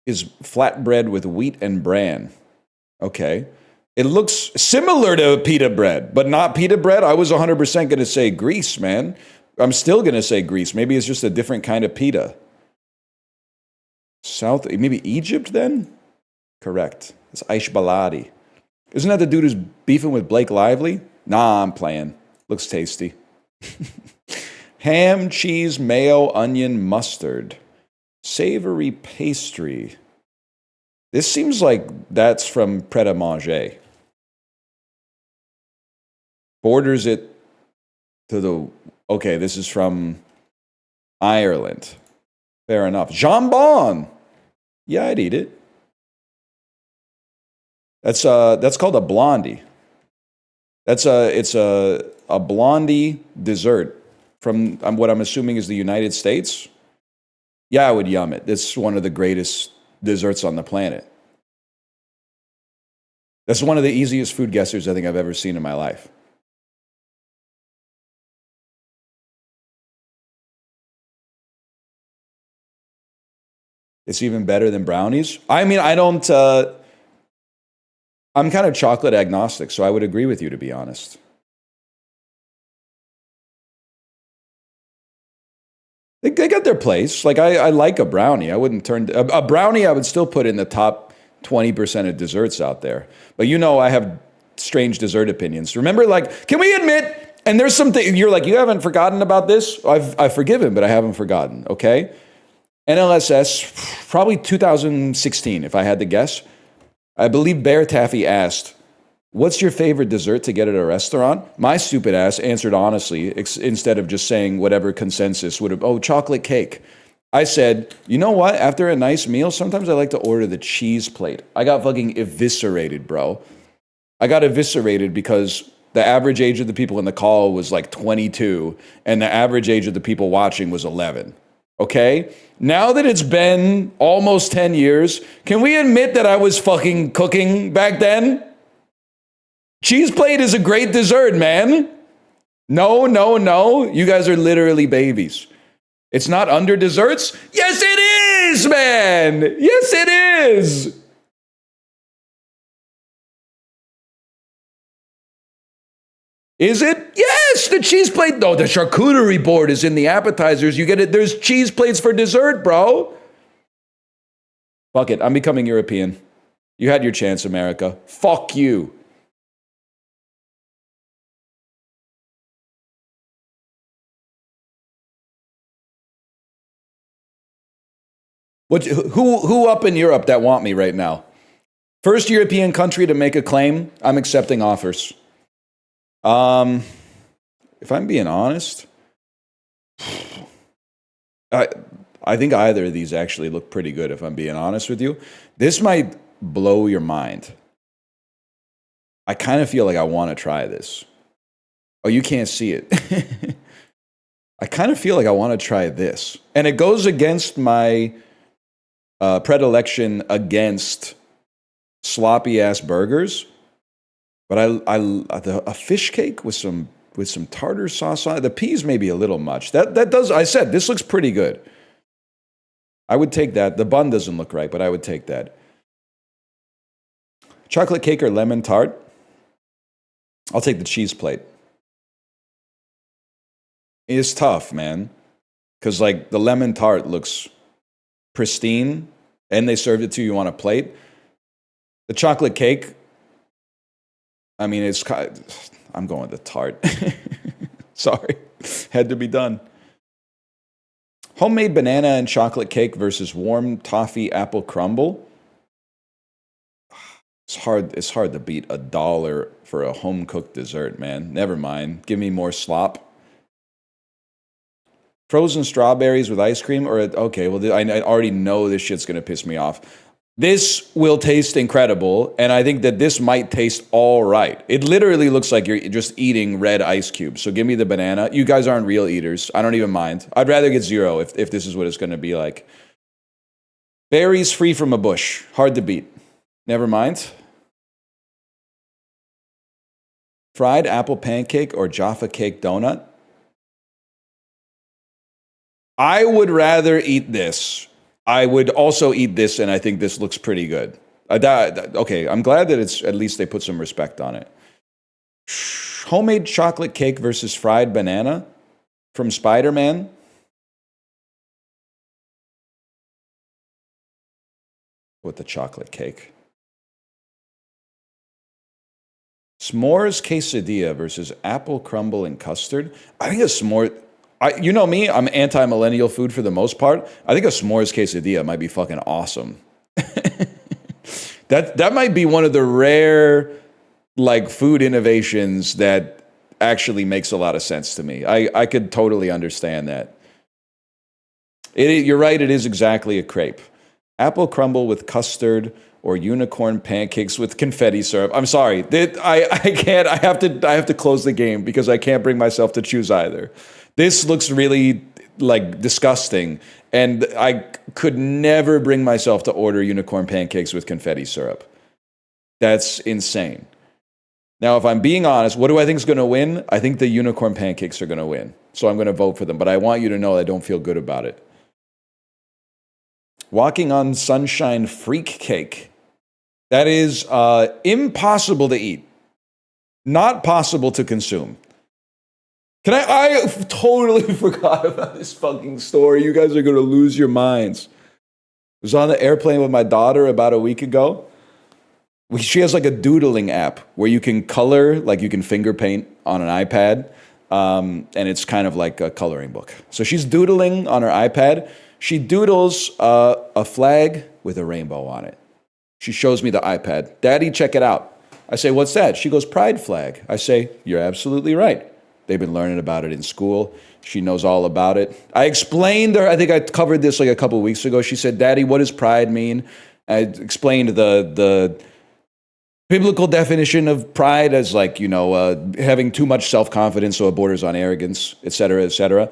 Is flatbread with wheat and bran. Okay. It looks similar to pita bread, but not pita bread. I was 100% going to say Greece, man. I'm still going to say Greece. Maybe it's just a different kind of pita. Maybe Egypt then? Correct. It's Aish Baladi. Isn't that the dude who's beefing with Blake Lively? Nah, I'm playing. Looks tasty. Ham, cheese, mayo, onion, mustard. Savory pastry. This seems like that's from Pret a Manger. Borders it to the... Okay, this is from Ireland. Fair enough. Jambon. Yeah, I'd eat it. That's called a blondie. It's a blondie dessert from what I'm assuming is the United States. Yeah, I would yum it. It's one of the greatest desserts on the planet. That's one of the easiest food guessers I think I've ever seen in my life. It's even better than brownies. I mean, I don't... I'm kind of chocolate agnostic, so I would agree with you, to be honest. They got their place. Like, I like a brownie. I wouldn't turn... A brownie I would still put in the top 20% of desserts out there. But you know I have strange dessert opinions. Remember, like, can we admit, and there's something, you're like, you haven't forgotten about this? I've forgiven, but I haven't forgotten, okay? NLSS, probably 2016, if I had to guess. I believe Bear Taffy asked, what's your favorite dessert to get at a restaurant? My stupid ass answered honestly, instead of just saying whatever consensus would have, chocolate cake. I said, you know what? After a nice meal, sometimes I like to order the cheese plate. I got fucking eviscerated, bro. I got eviscerated because the average age of the people in the call was like 22, and the average age of the people watching was 11. Okay? Now that it's been almost 10 years, can we admit that I was fucking cooking back then? Cheese plate is a great dessert, man. No. You guys are literally babies. It's not under desserts? Yes, it is, man. Yes, it is. Is it? Yes, the cheese plate. No, the charcuterie board is in the appetizers. You get it. There's cheese plates for dessert, bro. Fuck it. I'm becoming European. You had your chance, America. Fuck you. Who up in Europe that want me right now? First European country to make a claim. I'm accepting offers. If I'm being honest, I think either of these actually look pretty good, if I'm being honest with you. This might blow your mind. I kind of feel like I want to try this. Oh, you can't see it. I kind of feel like I want to try this. And it goes against my predilection against sloppy ass burgers. But a fish cake with some tartar sauce on it. The peas may be a little much. That does. I said this looks pretty good. I would take that. The bun doesn't look right, but I would take that. Chocolate cake or lemon tart? I'll take the cheese plate. It's tough, man, because like the lemon tart looks pristine, and they served it to you on a plate. The chocolate cake. I mean, I'm going with the tart. Sorry. Had to be done. Homemade banana and chocolate cake versus warm toffee apple crumble. It's hard to beat $1 for a home-cooked dessert, man. Never mind. Give me more slop. Frozen strawberries with ice cream? Okay, well, I already know this shit's going to piss me off. This will taste incredible, and I think that this might taste all right. It literally looks like you're just eating red ice cubes. So give me the banana. You guys aren't real eaters. I don't even mind. I'd rather get 0 if this is what it's going to be like. Berries free from a bush. Hard to beat. Never mind. Fried apple pancake or Jaffa cake donut? I would rather eat this. I would also eat this, and I think this looks pretty good. Okay, I'm glad that it's at least they put some respect on it. Homemade chocolate cake versus fried banana from Spider-Man. With the chocolate cake. S'mores quesadilla versus apple crumble and custard. I think a s'more... you know me, I'm anti-millennial food for the most part. I think a s'mores quesadilla might be fucking awesome. That might be one of the rare like food innovations that actually makes a lot of sense to me. I could totally understand that. You're right, it is exactly a crepe. Apple crumble with custard or unicorn pancakes with confetti syrup. I'm sorry, I can't. I have to close the game because I can't bring myself to choose either. This looks really like disgusting, and I could never bring myself to order unicorn pancakes with confetti syrup. That's insane. Now, if I'm being honest, what do I think is going to win? I think the unicorn pancakes are going to win, so I'm going to vote for them. But I want you to know I don't feel good about it. Walking on sunshine freak cake. That is impossible to eat. Not possible to consume. I totally forgot about this fucking story. You guys are going to lose your minds. I was on the airplane with my daughter about a week ago. She has like a doodling app where you can color, like you can finger paint on an iPad, and it's kind of like a coloring book. So she's doodling on her iPad. She doodles a flag with a rainbow on it. She shows me the iPad. Daddy, check it out. I say, what's that? She goes, pride flag. I say, you're absolutely right. They've been learning about it in school. She knows all about it. I explained to her, I think I covered this like a couple of weeks ago. She said, Daddy, what does pride mean? I explained the biblical definition of pride as like, having too much self-confidence so it borders on arrogance, et cetera, et cetera.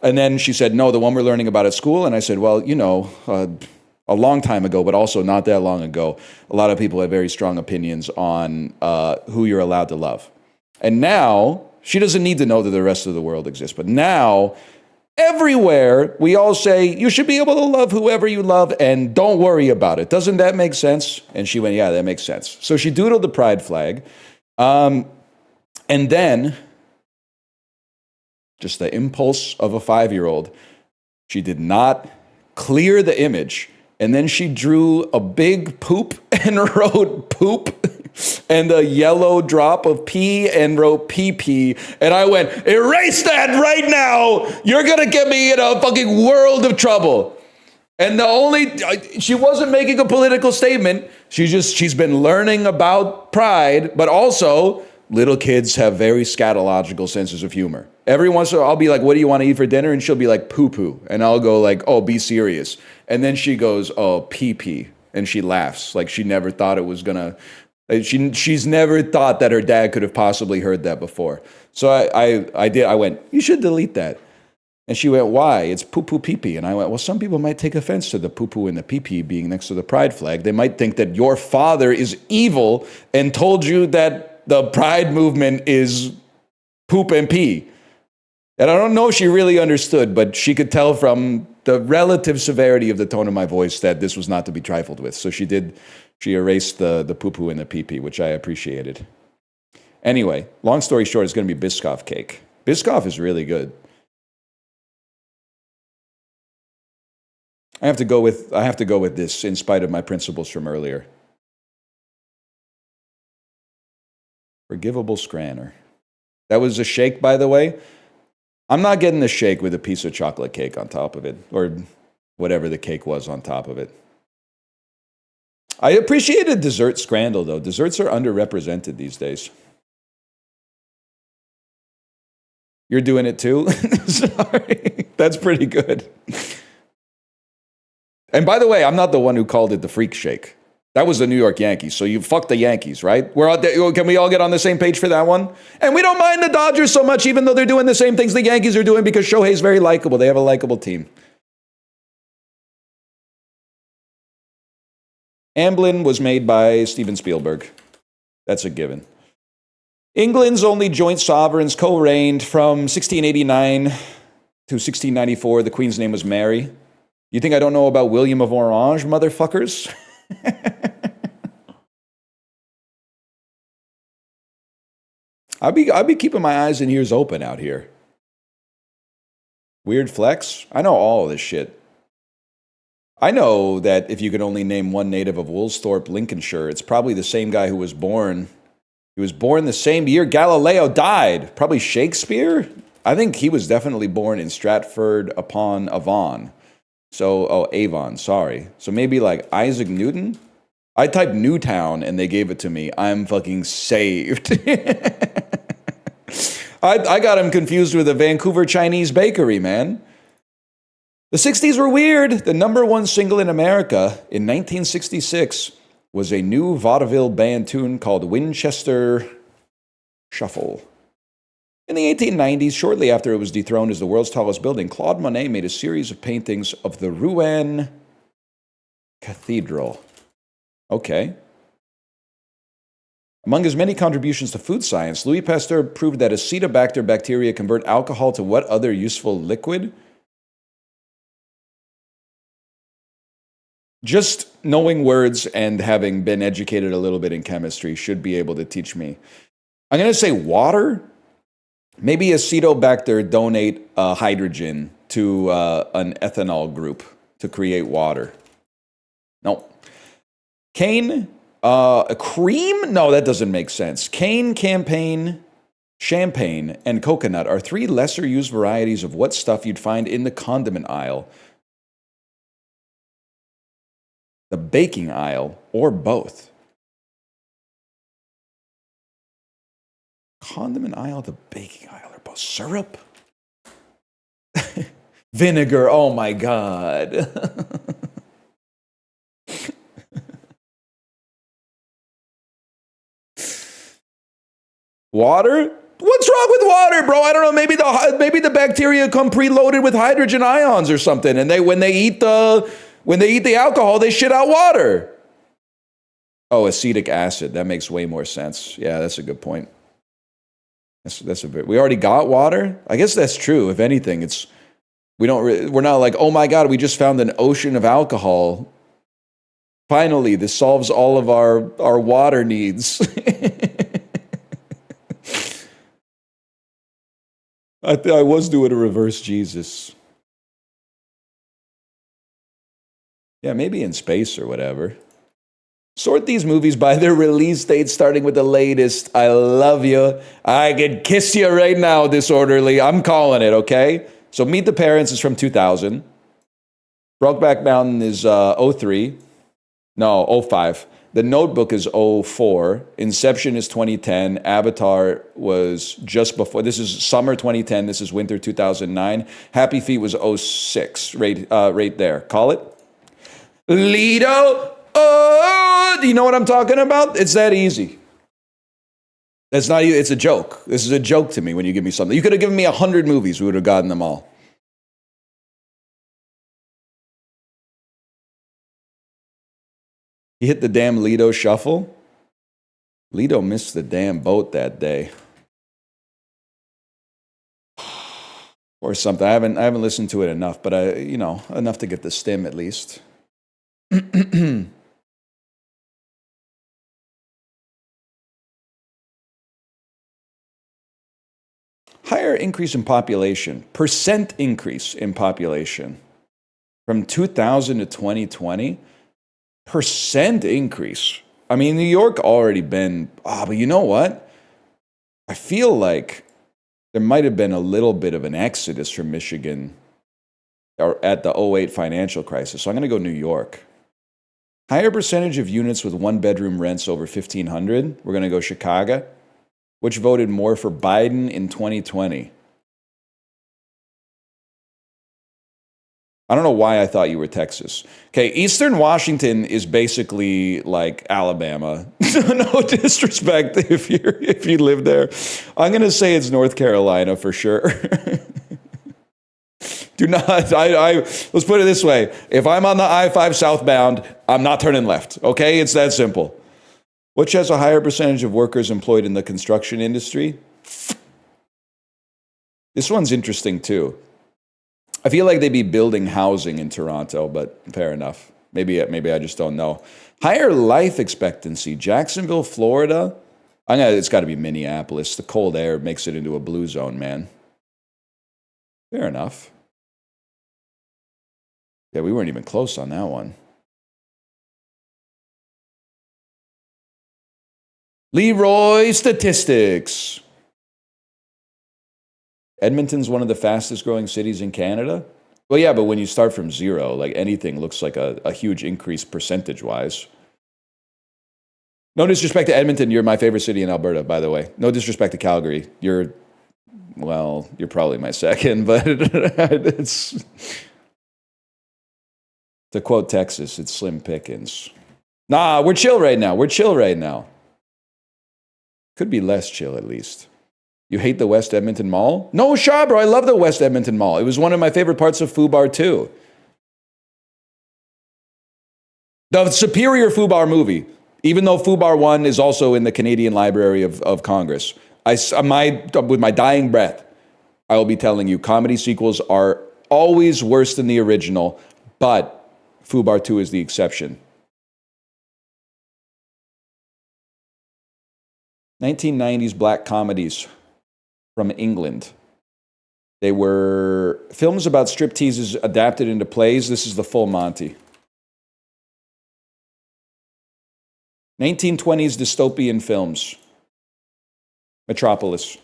And then she said, no, the one we're learning about at school. And I said, well, a long time ago, but also not that long ago, a lot of people have very strong opinions on who you're allowed to love. And now, she doesn't need to know that the rest of the world exists, but now, everywhere, we all say, you should be able to love whoever you love and don't worry about it. Doesn't that make sense? And she went, yeah, that makes sense. So she doodled the pride flag. And then, just the impulse of a 5-year-old, she did not clear the image. And then she drew a big poop and wrote poop and a yellow drop of pee and wrote pee. And I went, erase that right now. You're going to get me in a fucking world of trouble. And she wasn't making a political statement. She's been learning about pride, but also little kids have very scatological senses of humor. Every once in a while, I'll be like, what do you want to eat for dinner? And she'll be like, poo-poo. And I'll go like, oh, be serious. And then she goes, oh, pee-pee. And she laughs like she never thought it was going to, she's never thought that her dad could have possibly heard that before. So I went, you should delete that. And she went, why? It's poo-poo pee-pee. And I went, well, some people might take offense to the poo-poo and the pee-pee being next to the pride flag. They might think that your father is evil and told you that the pride movement is poop and pee. And I don't know if she really understood, but she could tell from the relative severity of the tone of my voice that this was not to be trifled with. So she erased the poo-poo and the pee-pee, which I appreciated. Anyway, long story short, it's going to be Biscoff cake. Biscoff is really good. I have to go with this in spite of my principles from earlier. Forgivable Scranner. That was a shake, by the way. I'm not getting the shake with a piece of chocolate cake on top of it, or whatever the cake was on top of it. I appreciated dessert scrandle, though. Desserts are underrepresented these days. You're doing it too? Sorry. That's pretty good. And by the way, I'm not the one who called it the freak shake. That was the New York Yankees, so you fucked the Yankees, right? We're out there. Can we all get on the same page for that one? And we don't mind the Dodgers so much, even though they're doing the same things the Yankees are doing, because Shohei's very likable. They have a likable team. Amblin was made by Steven Spielberg. That's a given. England's only joint sovereigns co-reigned from 1689 to 1694. The Queen's name was Mary. You think I don't know about William of Orange, motherfuckers? I'll be keeping my eyes and ears open out here. Weird flex? I know all of this shit. I know that if you could only name one native of Woolsthorpe, Lincolnshire, it's probably the same guy who was born. He was born the same year Galileo died. Probably Shakespeare? I think he was definitely born in Stratford upon Avon. Avon, sorry. So maybe like Isaac Newton? I typed Newtown and they gave it to me. I'm fucking saved. I got him confused with a Vancouver Chinese bakery, man. The 60s were weird. The number one single in America in 1966 was a new vaudeville band tune called Winchester Shuffle. In the 1890s, shortly after it was dethroned as the world's tallest building, Claude Monet made a series of paintings of the Rouen Cathedral. Okay. Among his many contributions to food science, Louis Pasteur proved that Acetobacter bacteria convert alcohol to what other useful liquid? Just knowing words and having been educated a little bit in chemistry should be able to teach me. I'm going to say water. Maybe Acetobacter donate hydrogen to an ethanol group to create water. No. Cain A cream? No, that doesn't make sense. Cane, campaign, champagne, and coconut are three lesser used varieties of what stuff you'd find in the condiment aisle, the baking aisle, or both. Condiment aisle, the baking aisle, or both. Syrup? Vinegar, oh my God. Water? What's wrong with water, bro? I don't know. Maybe the bacteria come preloaded with hydrogen ions or something, and when they eat the alcohol, they shit out water. Oh, acetic acid. That makes way more sense. Yeah, that's a good point. We already got water. I guess that's true. If anything, we're not like, oh my God, we just found an ocean of alcohol. Finally, this solves all of our water needs. I was doing a reverse Jesus. Yeah, maybe in space or whatever. Sort these movies by their release date, starting with the latest. I love you. I can kiss you right now, Disorderly. I'm calling it, okay? So Meet the Parents is from 2000. Brokeback Mountain is 03. No, 05. The Notebook is 04. Inception is 2010. Avatar was just before. This is summer 2010. This is winter 2009. Happy Feet was 06. Right there. Call it. Lido. Oh, do you know what I'm talking about? It's that easy. It's not. It's a joke. This is a joke to me when you give me something. You could have given me 100 movies. We would have gotten them all. He hit the damn Lido shuffle. Lido missed the damn boat that day. Or something. I haven't listened to it enough, but enough to get the stim at least. Higher increase in population, percent increase in population from 2000 to 2020. Percent increase. I mean, New York already been, but you know what? I feel like there might have been a little bit of an exodus from Michigan or at the 08 financial crisis. So I'm going to go New York. Higher percentage of units with one-bedroom rents over 1,500. We're going to go Chicago. Which voted more for Biden in 2020? I don't know why I thought you were Texas. Okay, Eastern Washington is basically like Alabama. No disrespect if you live there. I'm gonna say it's North Carolina for sure. Do not. Let's put it this way: if I'm on the I-5 southbound, I'm not turning left. Okay, it's that simple. Which has a higher percentage of workers employed in the construction industry? This one's interesting too. I feel like they'd be building housing in Toronto, but fair enough. Maybe I just don't know. Higher life expectancy, Jacksonville, Florida. It's got to be Minneapolis. The cold air makes it into a blue zone, man. Fair enough. Yeah, we weren't even close on that one. Leroy statistics. Edmonton's one of the fastest growing cities in Canada. Well, yeah, but when you start from zero, like anything looks like a huge increase percentage-wise. No disrespect to Edmonton, you're my favorite city in Alberta, by the way. No disrespect to Calgary. You're probably my second, but it's... To quote Texas, it's slim pickings. Nah, we're chill right now. Could be less chill, at least. You hate the West Edmonton Mall? No, sure, bro. I love the West Edmonton Mall. It was one of my favorite parts of FUBAR 2. The superior FUBAR movie, even though FUBAR 1 is also in the Canadian Library of Congress. With my dying breath, I will be telling you, comedy sequels are always worse than the original, but FUBAR 2 is the exception. 1990s black comedies from England. They were films about stripteases adapted into plays. This is the Full Monty. 1920s dystopian films. Metropolis.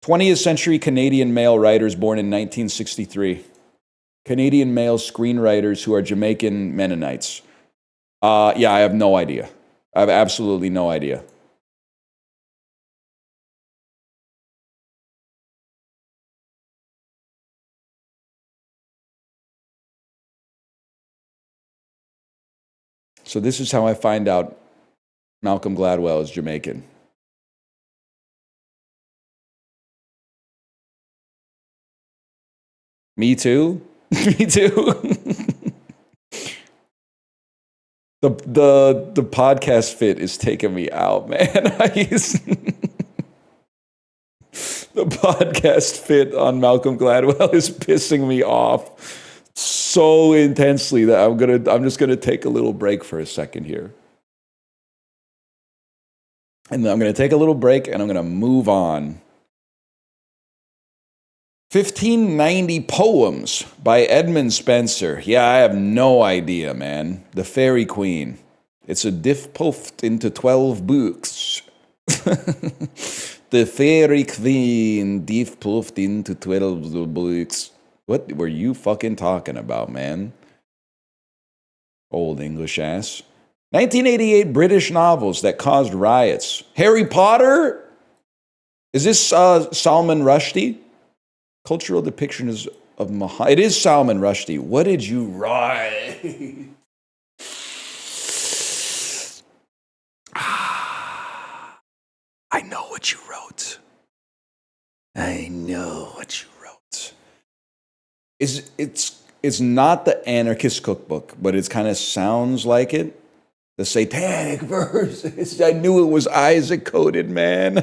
20th century Canadian male writers born in 1963. Canadian male screenwriters who are Jamaican Mennonites. Yeah, I have no idea. I have absolutely no idea. So this is how I find out Malcolm Gladwell is Jamaican. Me too. Me too. The podcast fit is taking me out, man. The podcast fit on Malcolm Gladwell is pissing me off so intensely that I'm just gonna take a little break for a second here. And then I'm gonna take a little break and I'm gonna move on. 1590 Poems by Edmund Spenser. Yeah, I have no idea, man. The Fairy Queen. It's a diff puffed into 12 books. The Fairy Queen diff puffed into 12 books. What were you fucking talking about, man? Old English ass. 1988 British novels that caused riots. Harry Potter? Is this Salman Rushdie? Cultural depiction of Muhammad. It is Salman Rushdie. What did you write? I know what you wrote. I know what you wrote. It's not the anarchist cookbook, but it kind of sounds like it. The satanic verses. I knew it was Isaac coded, man.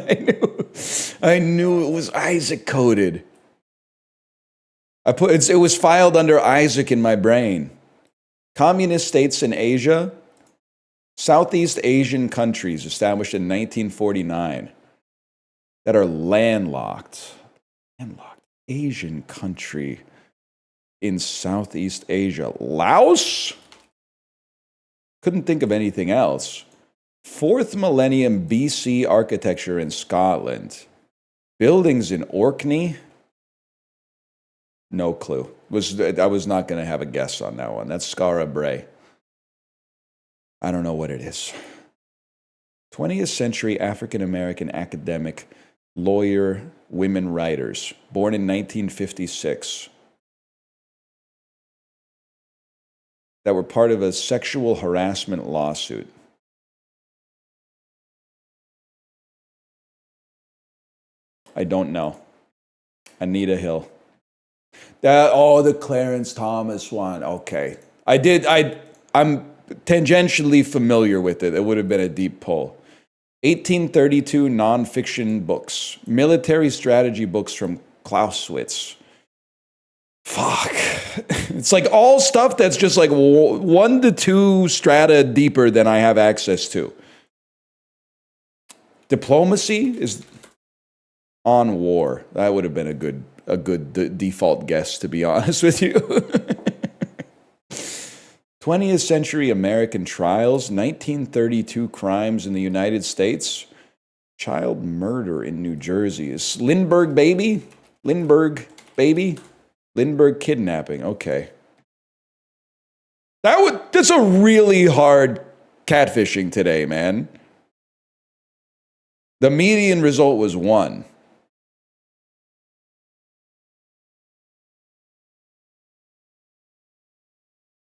I knew it was Isaac coded. It was filed under Isaac in my brain. Communist states in Asia, Southeast Asian countries established in 1949 that are landlocked. Landlocked. Asian country in Southeast Asia. Laos? Couldn't think of anything else. 4th millennium BC architecture in Scotland. Buildings in Orkney. No clue. I was not going to have a guess on that one. That's Skara Brae. I don't know what it is. 20th century African American academic, lawyer, women writers, born in 1956, that were part of a sexual harassment lawsuit. I don't know. Anita Hill. The Clarence Thomas one. Okay. I'm tangentially familiar with it. It would have been a deep pull. 1832 nonfiction books. Military strategy books from Clausewitz. Fuck. It's like all stuff that's just like 1 to 2 strata deeper than I have access to. Diplomacy is on war. That would have been a good default guess, to be honest with you. 20th century American trials, 1932 crimes in the United States, child murder in New Jersey. Is Lindbergh baby? Lindbergh kidnapping. Okay. That's a really hard catfishing today, man. The median result was 1.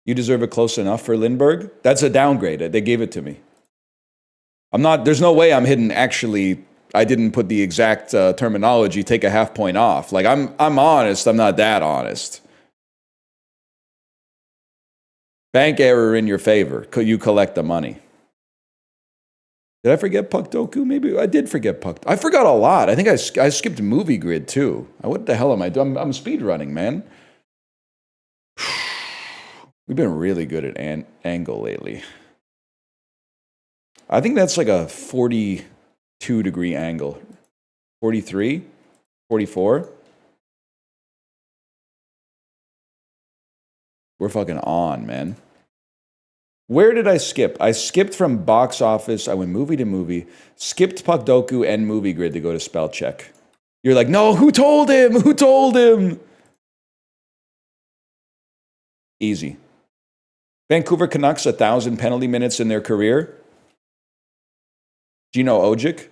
You deserve a close enough for Lindbergh? That's a downgrade. They gave it to me. There's no way I'm hidden. Actually, I didn't put the exact terminology, take a half point off. Like, I'm honest. I'm not that honest. Bank error in your favor. Could you collect the money? Did I forget Puck Doku? Maybe I did forget Puck. I forgot a lot. I think I skipped Movie Grid too. What the hell am I doing? I'm speed running, man. We've been really good at angle lately. I think that's like a 42-degree angle. 43? 44? We're fucking on, man. Where did I skip? I skipped from box office. I went movie to movie, skipped Puckdoku and Movie Grid to go to spell check. You're like, no, who told him? Who told him? Easy. Vancouver Canucks, 1,000 penalty minutes in their career. Gino Ojic.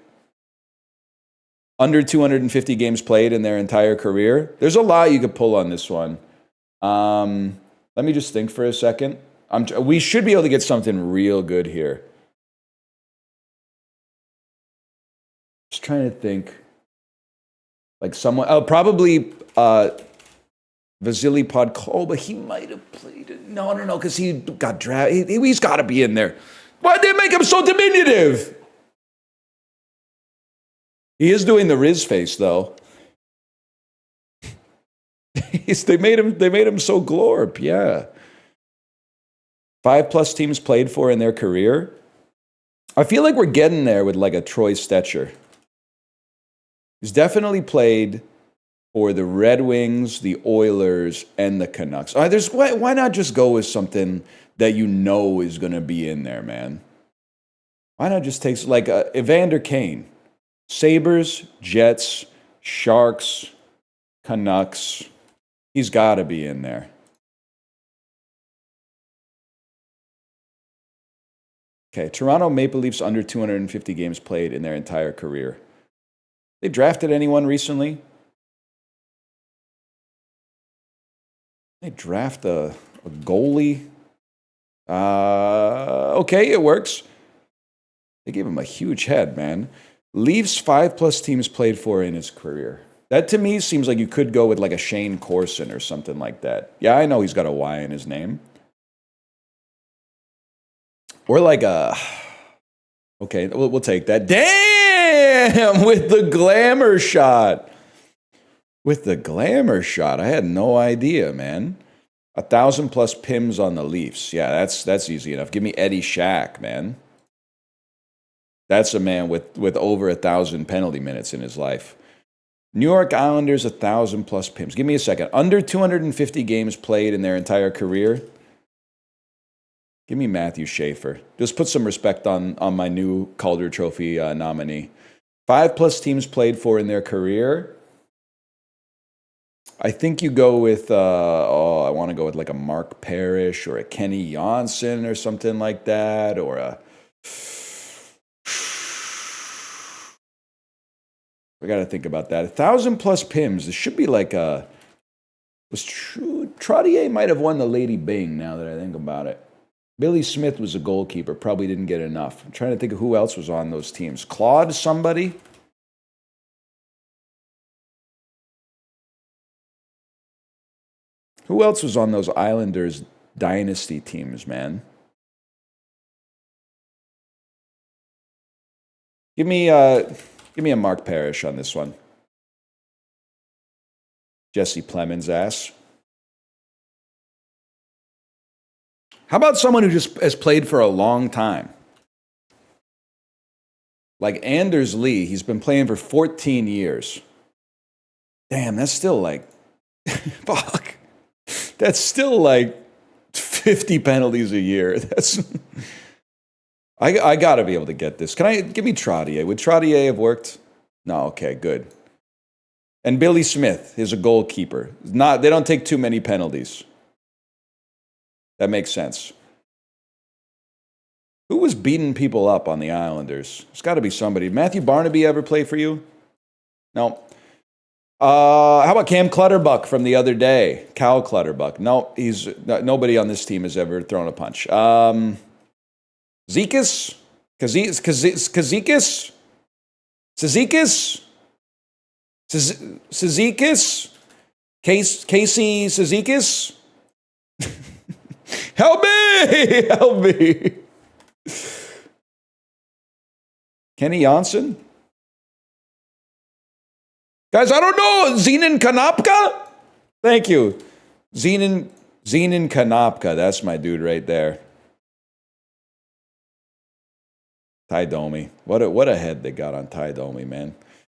Under 250 games played in their entire career. There's a lot you could pull on this one. Let me just think for a second. We should be able to get something real good here. Just trying to think. Like someone, probably Vasily Podkolzin, but he might have played it. No, because he got drafted. He's got to be in there. Why'd they make him so diminutive? He is doing the Riz face, though. They made him so glorp, yeah. 5+ teams played for in their career. I feel like we're getting there with like a Troy Stetcher. He's definitely played for the Red Wings, the Oilers, and the Canucks. Why not just go with something that you know is going to be in there, man? Why not just take like Evander Kane? Sabres, Jets, Sharks, Canucks. He's got to be in there. Okay, Toronto Maple Leafs under 250 games played in their entire career. They drafted anyone recently? They draft a goalie? Okay, it works. They gave him a huge head, man. Leafs 5+ teams played for in his career. That to me seems like you could go with like a Shane Corson or something like that. Yeah, I know he's got a Y in his name. Or like a... Okay, we'll take that. Damn! With the glamour shot. With the glamour shot. I had no idea, man. 1,000+ PIMs on the Leafs. Yeah, that's easy enough. Give me Eddie Shack, man. That's a man with over 1,000 penalty minutes in his life. New York Islanders, 1,000+ PIMs. Give me a second. Under 250 games played in their entire career. Give me Matthew Schaefer. Just put some respect on my new Calder Trophy nominee. 5+ teams played for in their career. I think you go with, I want to go with like a Mark Parrish or a Kenny Janssen or something like that, or a... I got to think about that. 1,000+ PIMs. This should be like a... Trottier might have won the Lady Bing now that I think about it. Billy Smith was a goalkeeper. Probably didn't get enough. I'm trying to think of who else was on those teams. Claude somebody? Who else was on those Islanders dynasty teams, man? Give me a Mark Parrish on this one. Jesse Plemons' ass. How about someone who just has played for a long time? Like Anders Lee, he's been playing for 14 years. Damn, that's still like, fuck. That's still like 50 penalties a year. I got to be able to get this. Give me Trottier. Would Trottier have worked? No, okay, good. And Billy Smith is a goalkeeper. They don't take too many penalties. That makes sense. Who was beating people up on the Islanders? There's got to be somebody. Matthew Barnaby ever play for you? No. How about Cam Clutterbuck from the other day? Cal Clutterbuck. No, nobody on this team has ever thrown a punch. Zekas? Kazikis? Sezikis? Casey Sezikis? Help me! Help me! Kenny Janssen? Guys, I don't know. Zenon Konopka? Thank you. Zenon Konopka. That's my dude right there. Ty Domi. What a head they got on Ty Domi, man.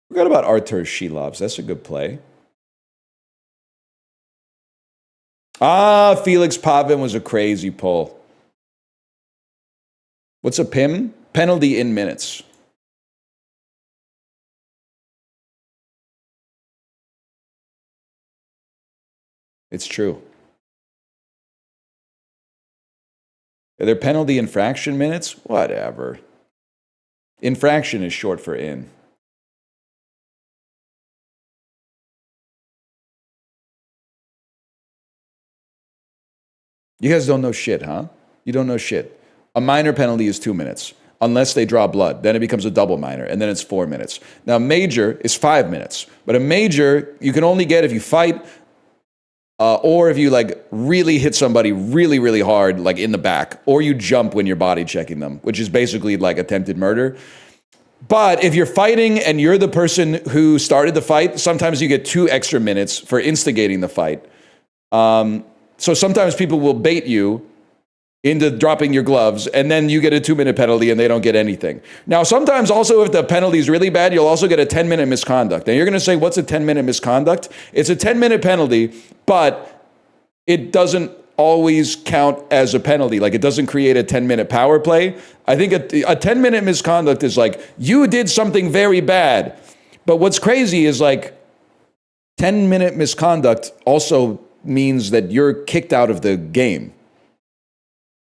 Forgot about Artur Shilovs. That's a good play. Felix Pavin was a crazy pull. What's a PIM? Penalty in minutes. It's true. Are there penalty infraction minutes? Whatever. Infraction is short for in. You guys don't know shit, huh? You don't know shit. A minor penalty is 2 minutes, unless they draw blood. Then it becomes a double minor, and then it's 4 minutes. Now, major is 5 minutes. But a major, you can only get if you fight, or if you like really hit somebody really, really hard, like in the back, or you jump when you're body checking them, which is basically like attempted murder. But if you're fighting and you're the person who started the fight, sometimes you get 2 extra minutes for instigating the fight. So sometimes people will bait you into dropping your gloves, and then you get a 2-minute penalty and they don't get anything. Now, sometimes also if the penalty is really bad, you'll also get a 10-minute misconduct. Now, you're going to say, what's a 10-minute misconduct? It's a 10-minute penalty, but it doesn't always count as a penalty. Like, it doesn't create a 10-minute power play. I think a 10-minute misconduct is like, you did something very bad. But what's crazy is like, 10-minute misconduct also means that you're kicked out of the game.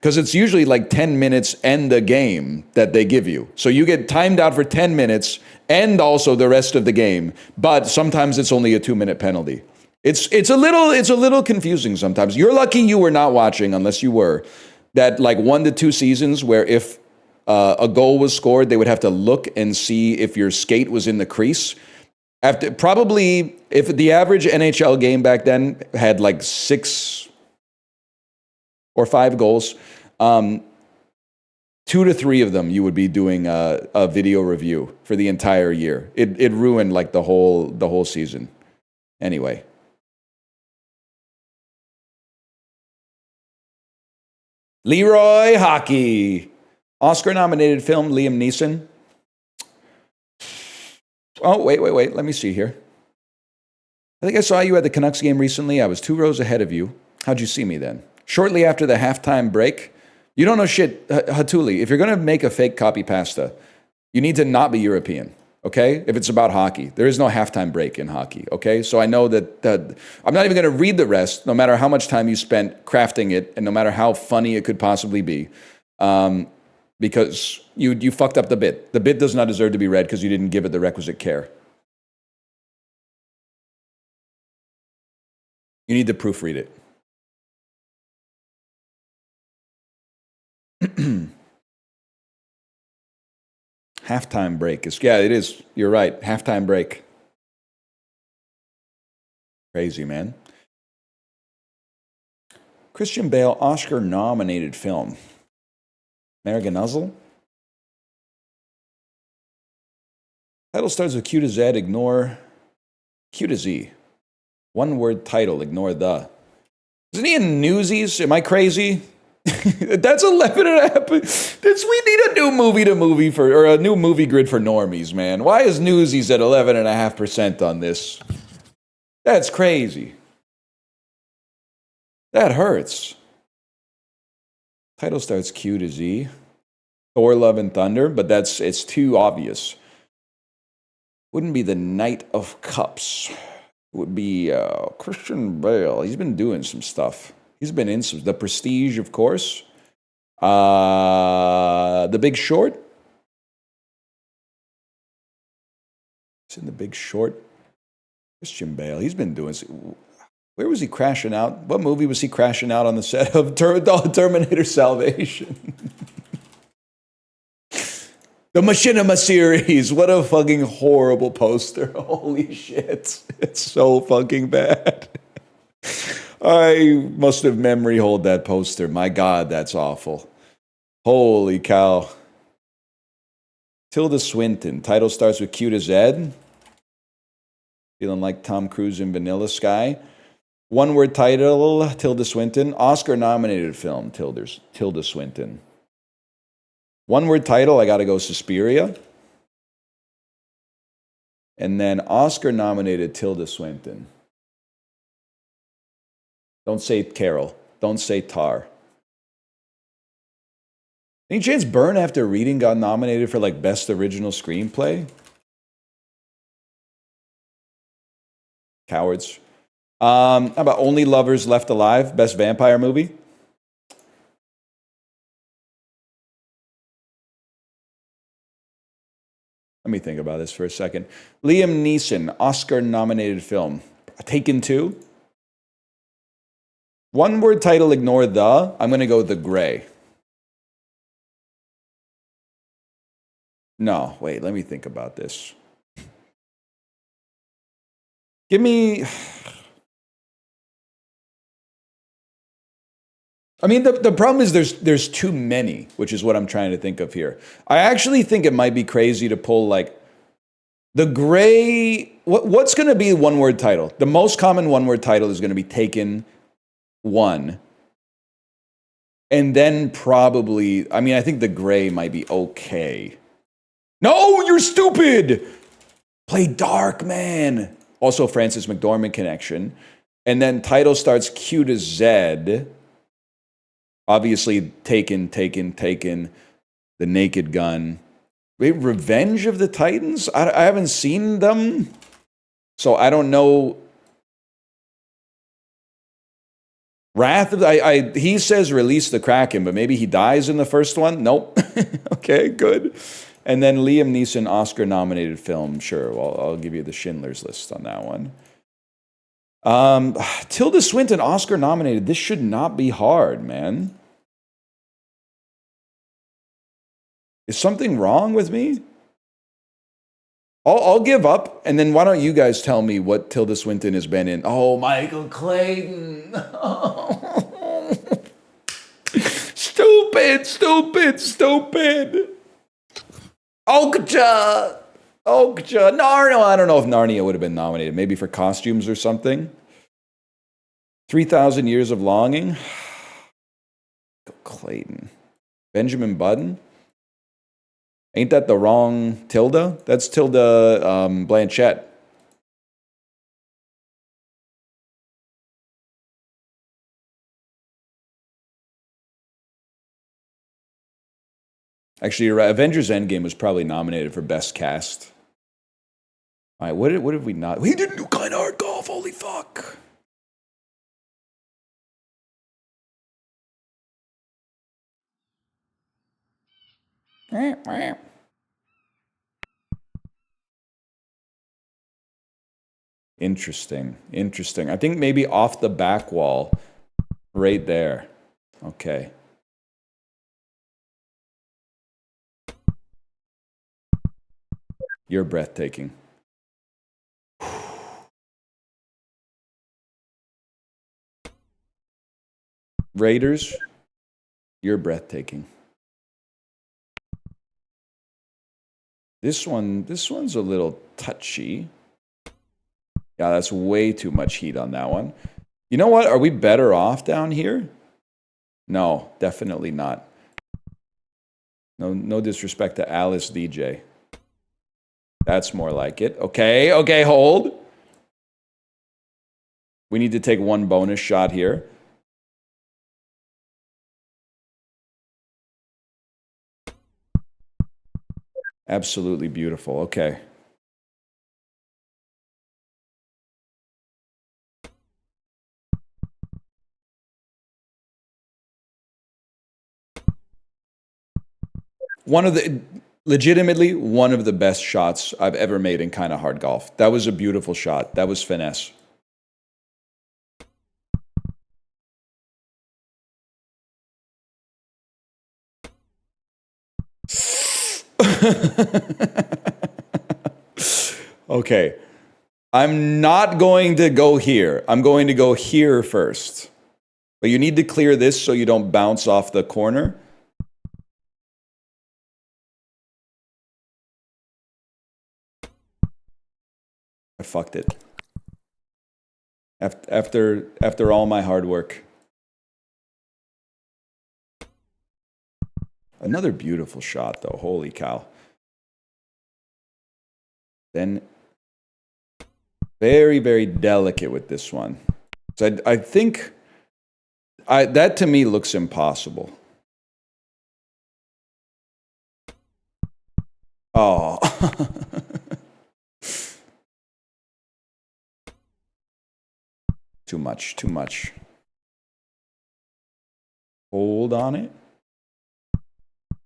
Because it's usually like 10 minutes and the game that they give you. So you get timed out for 10 minutes and also the rest of the game. But sometimes it's only a 2-minute penalty. It's a little confusing sometimes. You're lucky you were not watching, unless you were, that like 1 to 2 seasons where if a goal was scored, they would have to look and see if your skate was in the crease. After probably, if the average NHL game back then had like 6 or 5 goals, 2 to 3 of them you would be doing a video review for the entire year. It ruined like the whole season. Anyway. Leroy Hockey. Oscar-nominated film, Liam Neeson. Oh, wait. Let me see here. I think I saw you at the Canucks game recently. I was 2 rows ahead of you. How'd you see me then? Shortly after the halftime break. You don't know shit, Hatuli. If you're going to make a fake copy pasta, you need to not be European, okay? If it's about hockey. There is no halftime break in hockey, okay? So I know that I'm not even going to read the rest, no matter how much time you spent crafting it and no matter how funny it could possibly be, because you fucked up the bit. The bit does not deserve to be read because you didn't give it the requisite care. You need to proofread it. Halftime break is, yeah, it is. You're right. Halftime break. Crazy, man. Christian Bale, Oscar-nominated film. American Nuzzle? Title starts with Q to Z, ignore Q to Z. One-word title, ignore the. Isn't he in Newsies? Am I crazy? That's 11.5. We need a new movie or a new movie grid for normies, man. Why is Newsies at 11.5% on this? That's crazy. That hurts. Title starts Q to Z. Thor, Love, and Thunder, but it's too obvious. Wouldn't be the Knight of Cups. It would be Christian Bale. He's been doing some stuff. He's been in some. The Prestige, of course. The Big Short. He's in The Big Short. Christian Bale. He's been doing. Where was he crashing out? What movie was he crashing out on the set of Terminator Salvation? The Machinima series. What a fucking horrible poster. Holy shit. It's so fucking bad. I must have memory hold that poster. My God, that's awful. Holy cow. Tilda Swinton. Title starts with Q to Z. Feeling like Tom Cruise in Vanilla Sky. One-word title, Tilda Swinton. Oscar-nominated film, Tilda Swinton. One-word title, I got to go Suspiria. And then Oscar-nominated Tilda Swinton. Don't say Carol. Don't say Tar. Any chance Burn After Reading got nominated for like Best Original Screenplay? Cowards. How about Only Lovers Left Alive, Best Vampire Movie? Let me think about this for a second. Liam Neeson, Oscar-nominated film. Taken 2? One word title, ignore the. I'm going to go The Gray. No, wait, let me think about this. Give me... I mean, the problem is there's too many, which is what I'm trying to think of here. I actually think it might be crazy to pull, like, The Gray... What's going to be one word title? The most common one word title is going to be Taken 1. And then probably... I mean, I think The Gray might be okay. No, you're stupid! Play Dark, man. Also, Francis McDormand connection. And then title starts Q to Z. Obviously, Taken, The Naked Gun. Wait, Revenge of the Titans? I haven't seen them, so I don't know. Wrath of he says release the Kraken, but maybe he dies in the first one? Nope. Okay, good. And then Liam Neeson, Oscar-nominated film. Sure, well, I'll give you the Schindler's List on that one. Tilda Swinton, Oscar-nominated. This should not be hard, man. Is something wrong with me? I'll give up, and then why don't you guys tell me what Tilda Swinton has been in? Oh, Michael Clayton. Stupid. Okja. Narnia. I don't know if Narnia would have been nominated. Maybe for costumes or something. 3,000 Years of Longing. Clayton. Benjamin Button. Ain't that the wrong Tilda? That's Tilda Blanchett. Actually, you're right. Avengers Endgame was probably nominated for Best Cast. All right, what did we not? We didn't do Kind Hard Golf. Holy fuck. Interesting. I think maybe off the back wall, right there. Okay. You're breathtaking. Raiders, you're breathtaking. This one's a little touchy. Yeah, that's way too much heat on that one. You know what? Are we better off down here? No, definitely not. No disrespect to Alice DJ. That's more like it. Okay, hold. We need to take one bonus shot here. Absolutely beautiful. Okay. Legitimately one of the best shots I've ever made in Kind of Hard Golf. That was a beautiful shot. That was finesse. Okay. I'm not going to go here. I'm going to go here first. But you need to clear this so you don't bounce off the corner. I fucked it. After all my hard work. Another beautiful shot, though. Holy cow. Then, very, very delicate with this one. So I think that to me looks impossible. Oh. Too much, too much. Hold on it.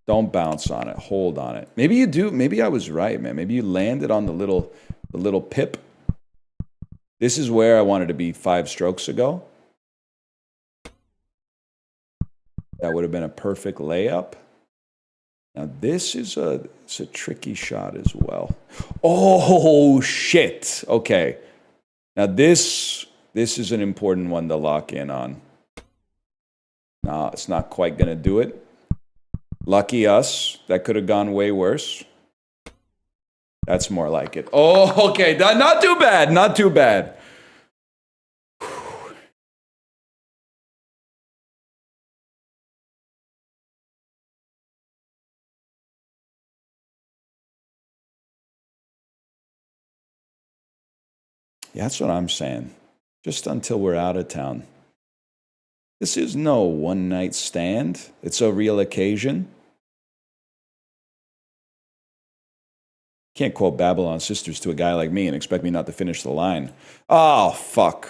Don't bounce on it. Hold on it. Maybe you do. Maybe I was right, man. Maybe you landed on the little pip. This is where I wanted to be 5 strokes ago. That would have been a perfect layup. Now this is it's a tricky shot as well. Oh shit. Okay. Now this is an important one to lock in on. No, it's not quite gonna do it. Lucky us. That could have gone way worse. That's more like it. Oh, okay. Not too bad. Not too bad. Yeah, that's what I'm saying. Just until we're out of town. This is no one-night stand. It's a real occasion. Can't quote Babylon Sisters to a guy like me and expect me not to finish the line. Oh, fuck.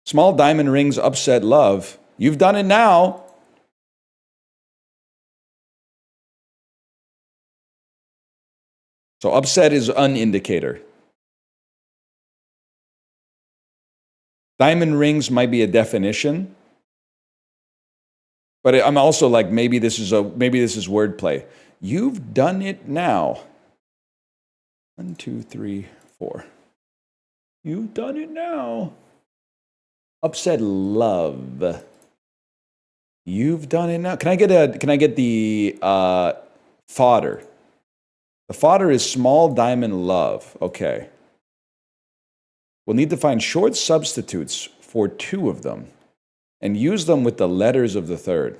Small diamond rings upset love. You've done it now. So upset is an indicator. Diamond rings might be a definition. But I'm also like, maybe this is wordplay. You've done it now. 1, 2, 3, 4. You've done it now. Upset love. You've done it now. Can I get the fodder? The fodder is small diamond love. Okay. We'll need to find short substitutes for 2 of them and use them with the letters of the third.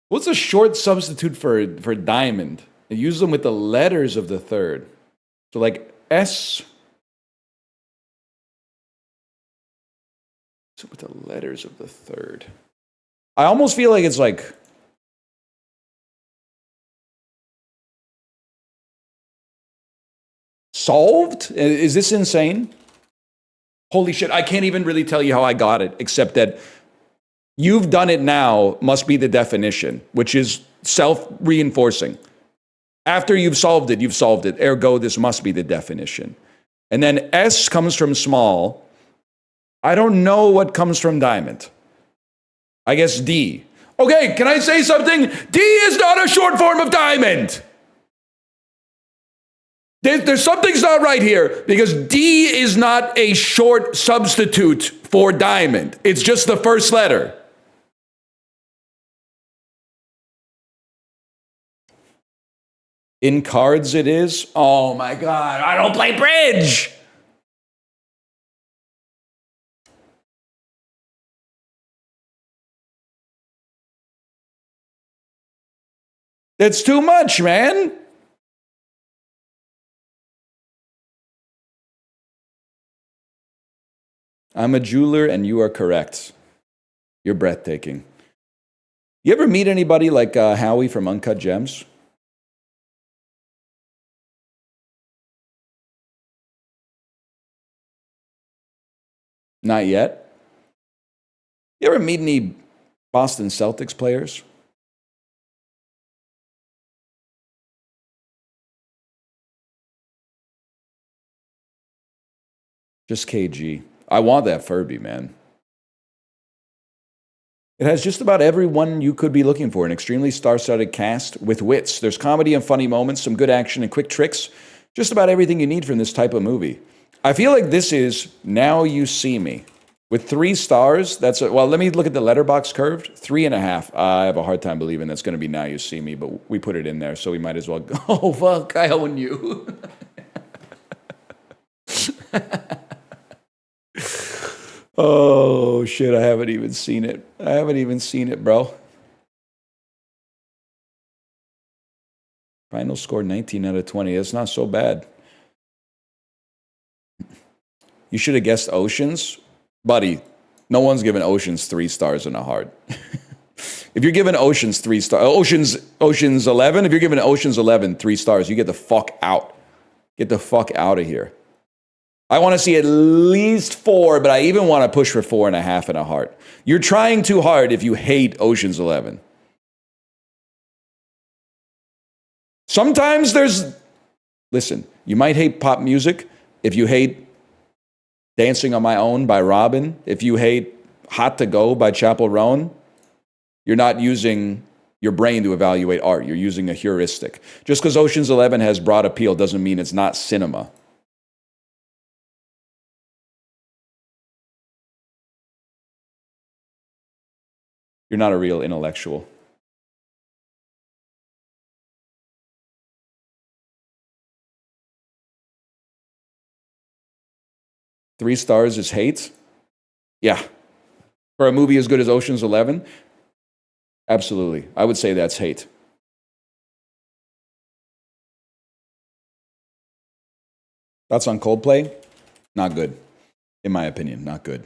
What's a short substitute for diamond? And use them with the letters of the third. So like S. So with the letters of the third. I almost feel like it's like solved? Is this insane? Holy shit, I can't even really tell you how I got it, except that you've done it now must be the definition, which is self-reinforcing. After you've solved it. Ergo, this must be the definition. And then S comes from small. I don't know what comes from diamond. I guess D. Okay, can I say something? D is not a short form of diamond. There's something's not right here because D is not a short substitute for diamond. It's just the first letter. In cards it is. Oh my God, I don't play bridge. That's too much, man. I'm a jeweler and you are correct. You're breathtaking. You ever meet anybody like Howie from Uncut Gems? Not yet. You ever meet any Boston Celtics players? Just KG. I want that Furby, man. It has just about everyone you could be looking for. An extremely star-studded cast with wits. There's comedy and funny moments, some good action and quick tricks. Just about everything you need from this type of movie. I feel like this is Now You See Me. With 3 stars, well, let me look at the letterbox curved. 3.5. I have a hard time believing that's going to be Now You See Me, but we put it in there, so we might as well go. Oh, fuck, I own you. Oh, shit, I haven't even seen it. Bro. Final score 19 out of 20. That's not so bad. You should have guessed Oceans. Buddy, no one's given Oceans 3 stars in a heart. If you're giving Oceans 3 stars, Oceans 11, if you're giving Oceans 11 3 stars, you get the fuck out. Get the fuck out of here. I want to see at least 4, but I even want to push for 4.5 in a heart. You're trying too hard if you hate Oceans 11. Sometimes listen, you might hate pop music. If you hate Dancing on My Own by Robin, if you hate Hot to Go by Chappell Roan, you're not using your brain to evaluate art. You're using a heuristic. Just because Ocean's 11 has broad appeal doesn't mean it's not cinema. You're not a real intellectual. Three stars is hate? Yeah. For a movie as good as Ocean's 11? Absolutely. I would say that's hate. Thoughts on Coldplay? Not good. In my opinion, not good.